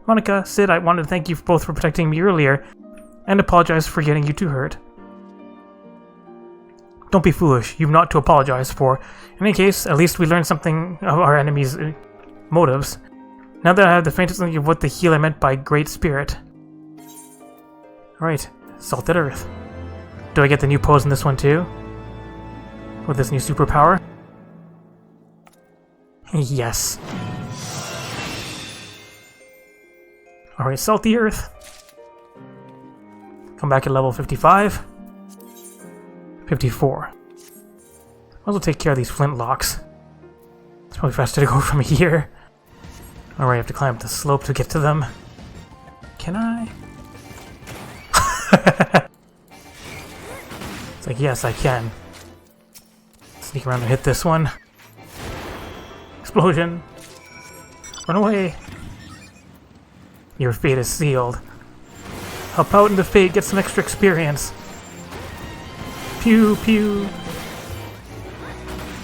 Monica, Sid, I wanted to thank you both for protecting me earlier, and apologize for getting you too hurt. Don't be foolish. You've not to apologize for. In any case, at least we learned something of our enemy's motives. Now that I have the faintest inkling of what the healer meant by Great Spirit. Alright, Salted Earth. Do I get the new pose in this one too? With this new superpower? Yes. Alright, Salty Earth. Come back at level 55. 54. Might as well take care of these flintlocks. It's probably faster to go from here. Alright, I have to climb up the slope to get to them. Can I? It's like, yes, I can. Sneak around and hit this one. Explosion! Run away! Your fate is sealed. Help out in the fate, get some extra experience. Pew pew!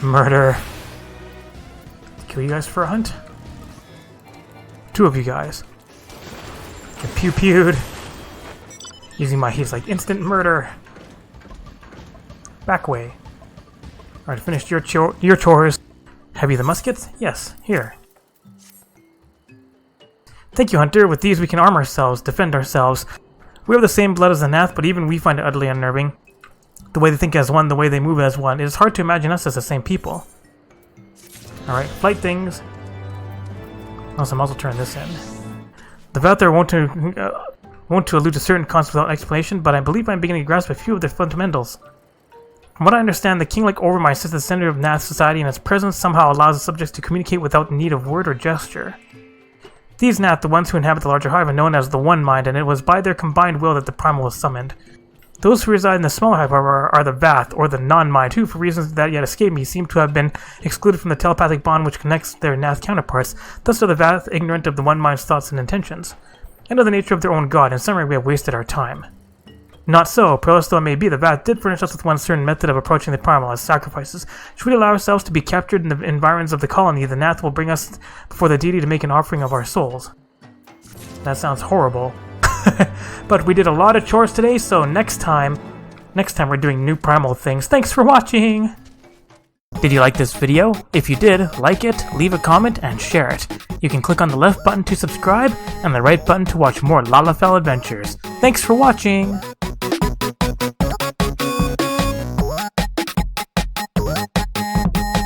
Murder! Kill you guys for a hunt? 2 of you guys. Get pew pewed! Using my he's like instant murder! Back way. Alright, finished your chores. Have you the muskets? Yes, here. Thank you, Hunter. With these we can arm ourselves, defend ourselves. We have the same blood as the Gnath, but even we find it utterly unnerving. The way they think as one, the way they move as one. It is hard to imagine us as the same people. Alright, flight things. Also, I'm also turn this in. The Valthar won't to allude to certain concepts without explanation, but I believe I'm beginning to grasp a few of their fundamentals. From what I understand, the king like Overmind sits at the center of Gnath society, and its presence somehow allows the subjects to communicate without need of word or gesture. These Gnath, the ones who inhabit the larger hive, are known as the One Mind, and it was by their combined will that the primal was summoned. Those who reside in the smaller hive, however, are the Vath, or the Non-Mind, who, for reasons that yet escape me, seem to have been excluded from the telepathic bond which connects their Gnath counterparts. Thus are the Vath ignorant of the One Mind's thoughts and intentions, and of the nature of their own god. In summary, we have wasted our time. Not so. Perilous though it may be, the Vath did furnish us with one certain method of approaching the primal as sacrifices. Should we allow ourselves to be captured in the environs of the colony, the Gnath will bring us before the deity to make an offering of our souls. That sounds horrible. But we did a lot of chores today, so next time we're doing new primal things. Thanks for watching! Did you like this video? If you did, like it, leave a comment, and share it. You can click on the left button to subscribe, and the right button to watch more Lalafell adventures. Thanks for watching!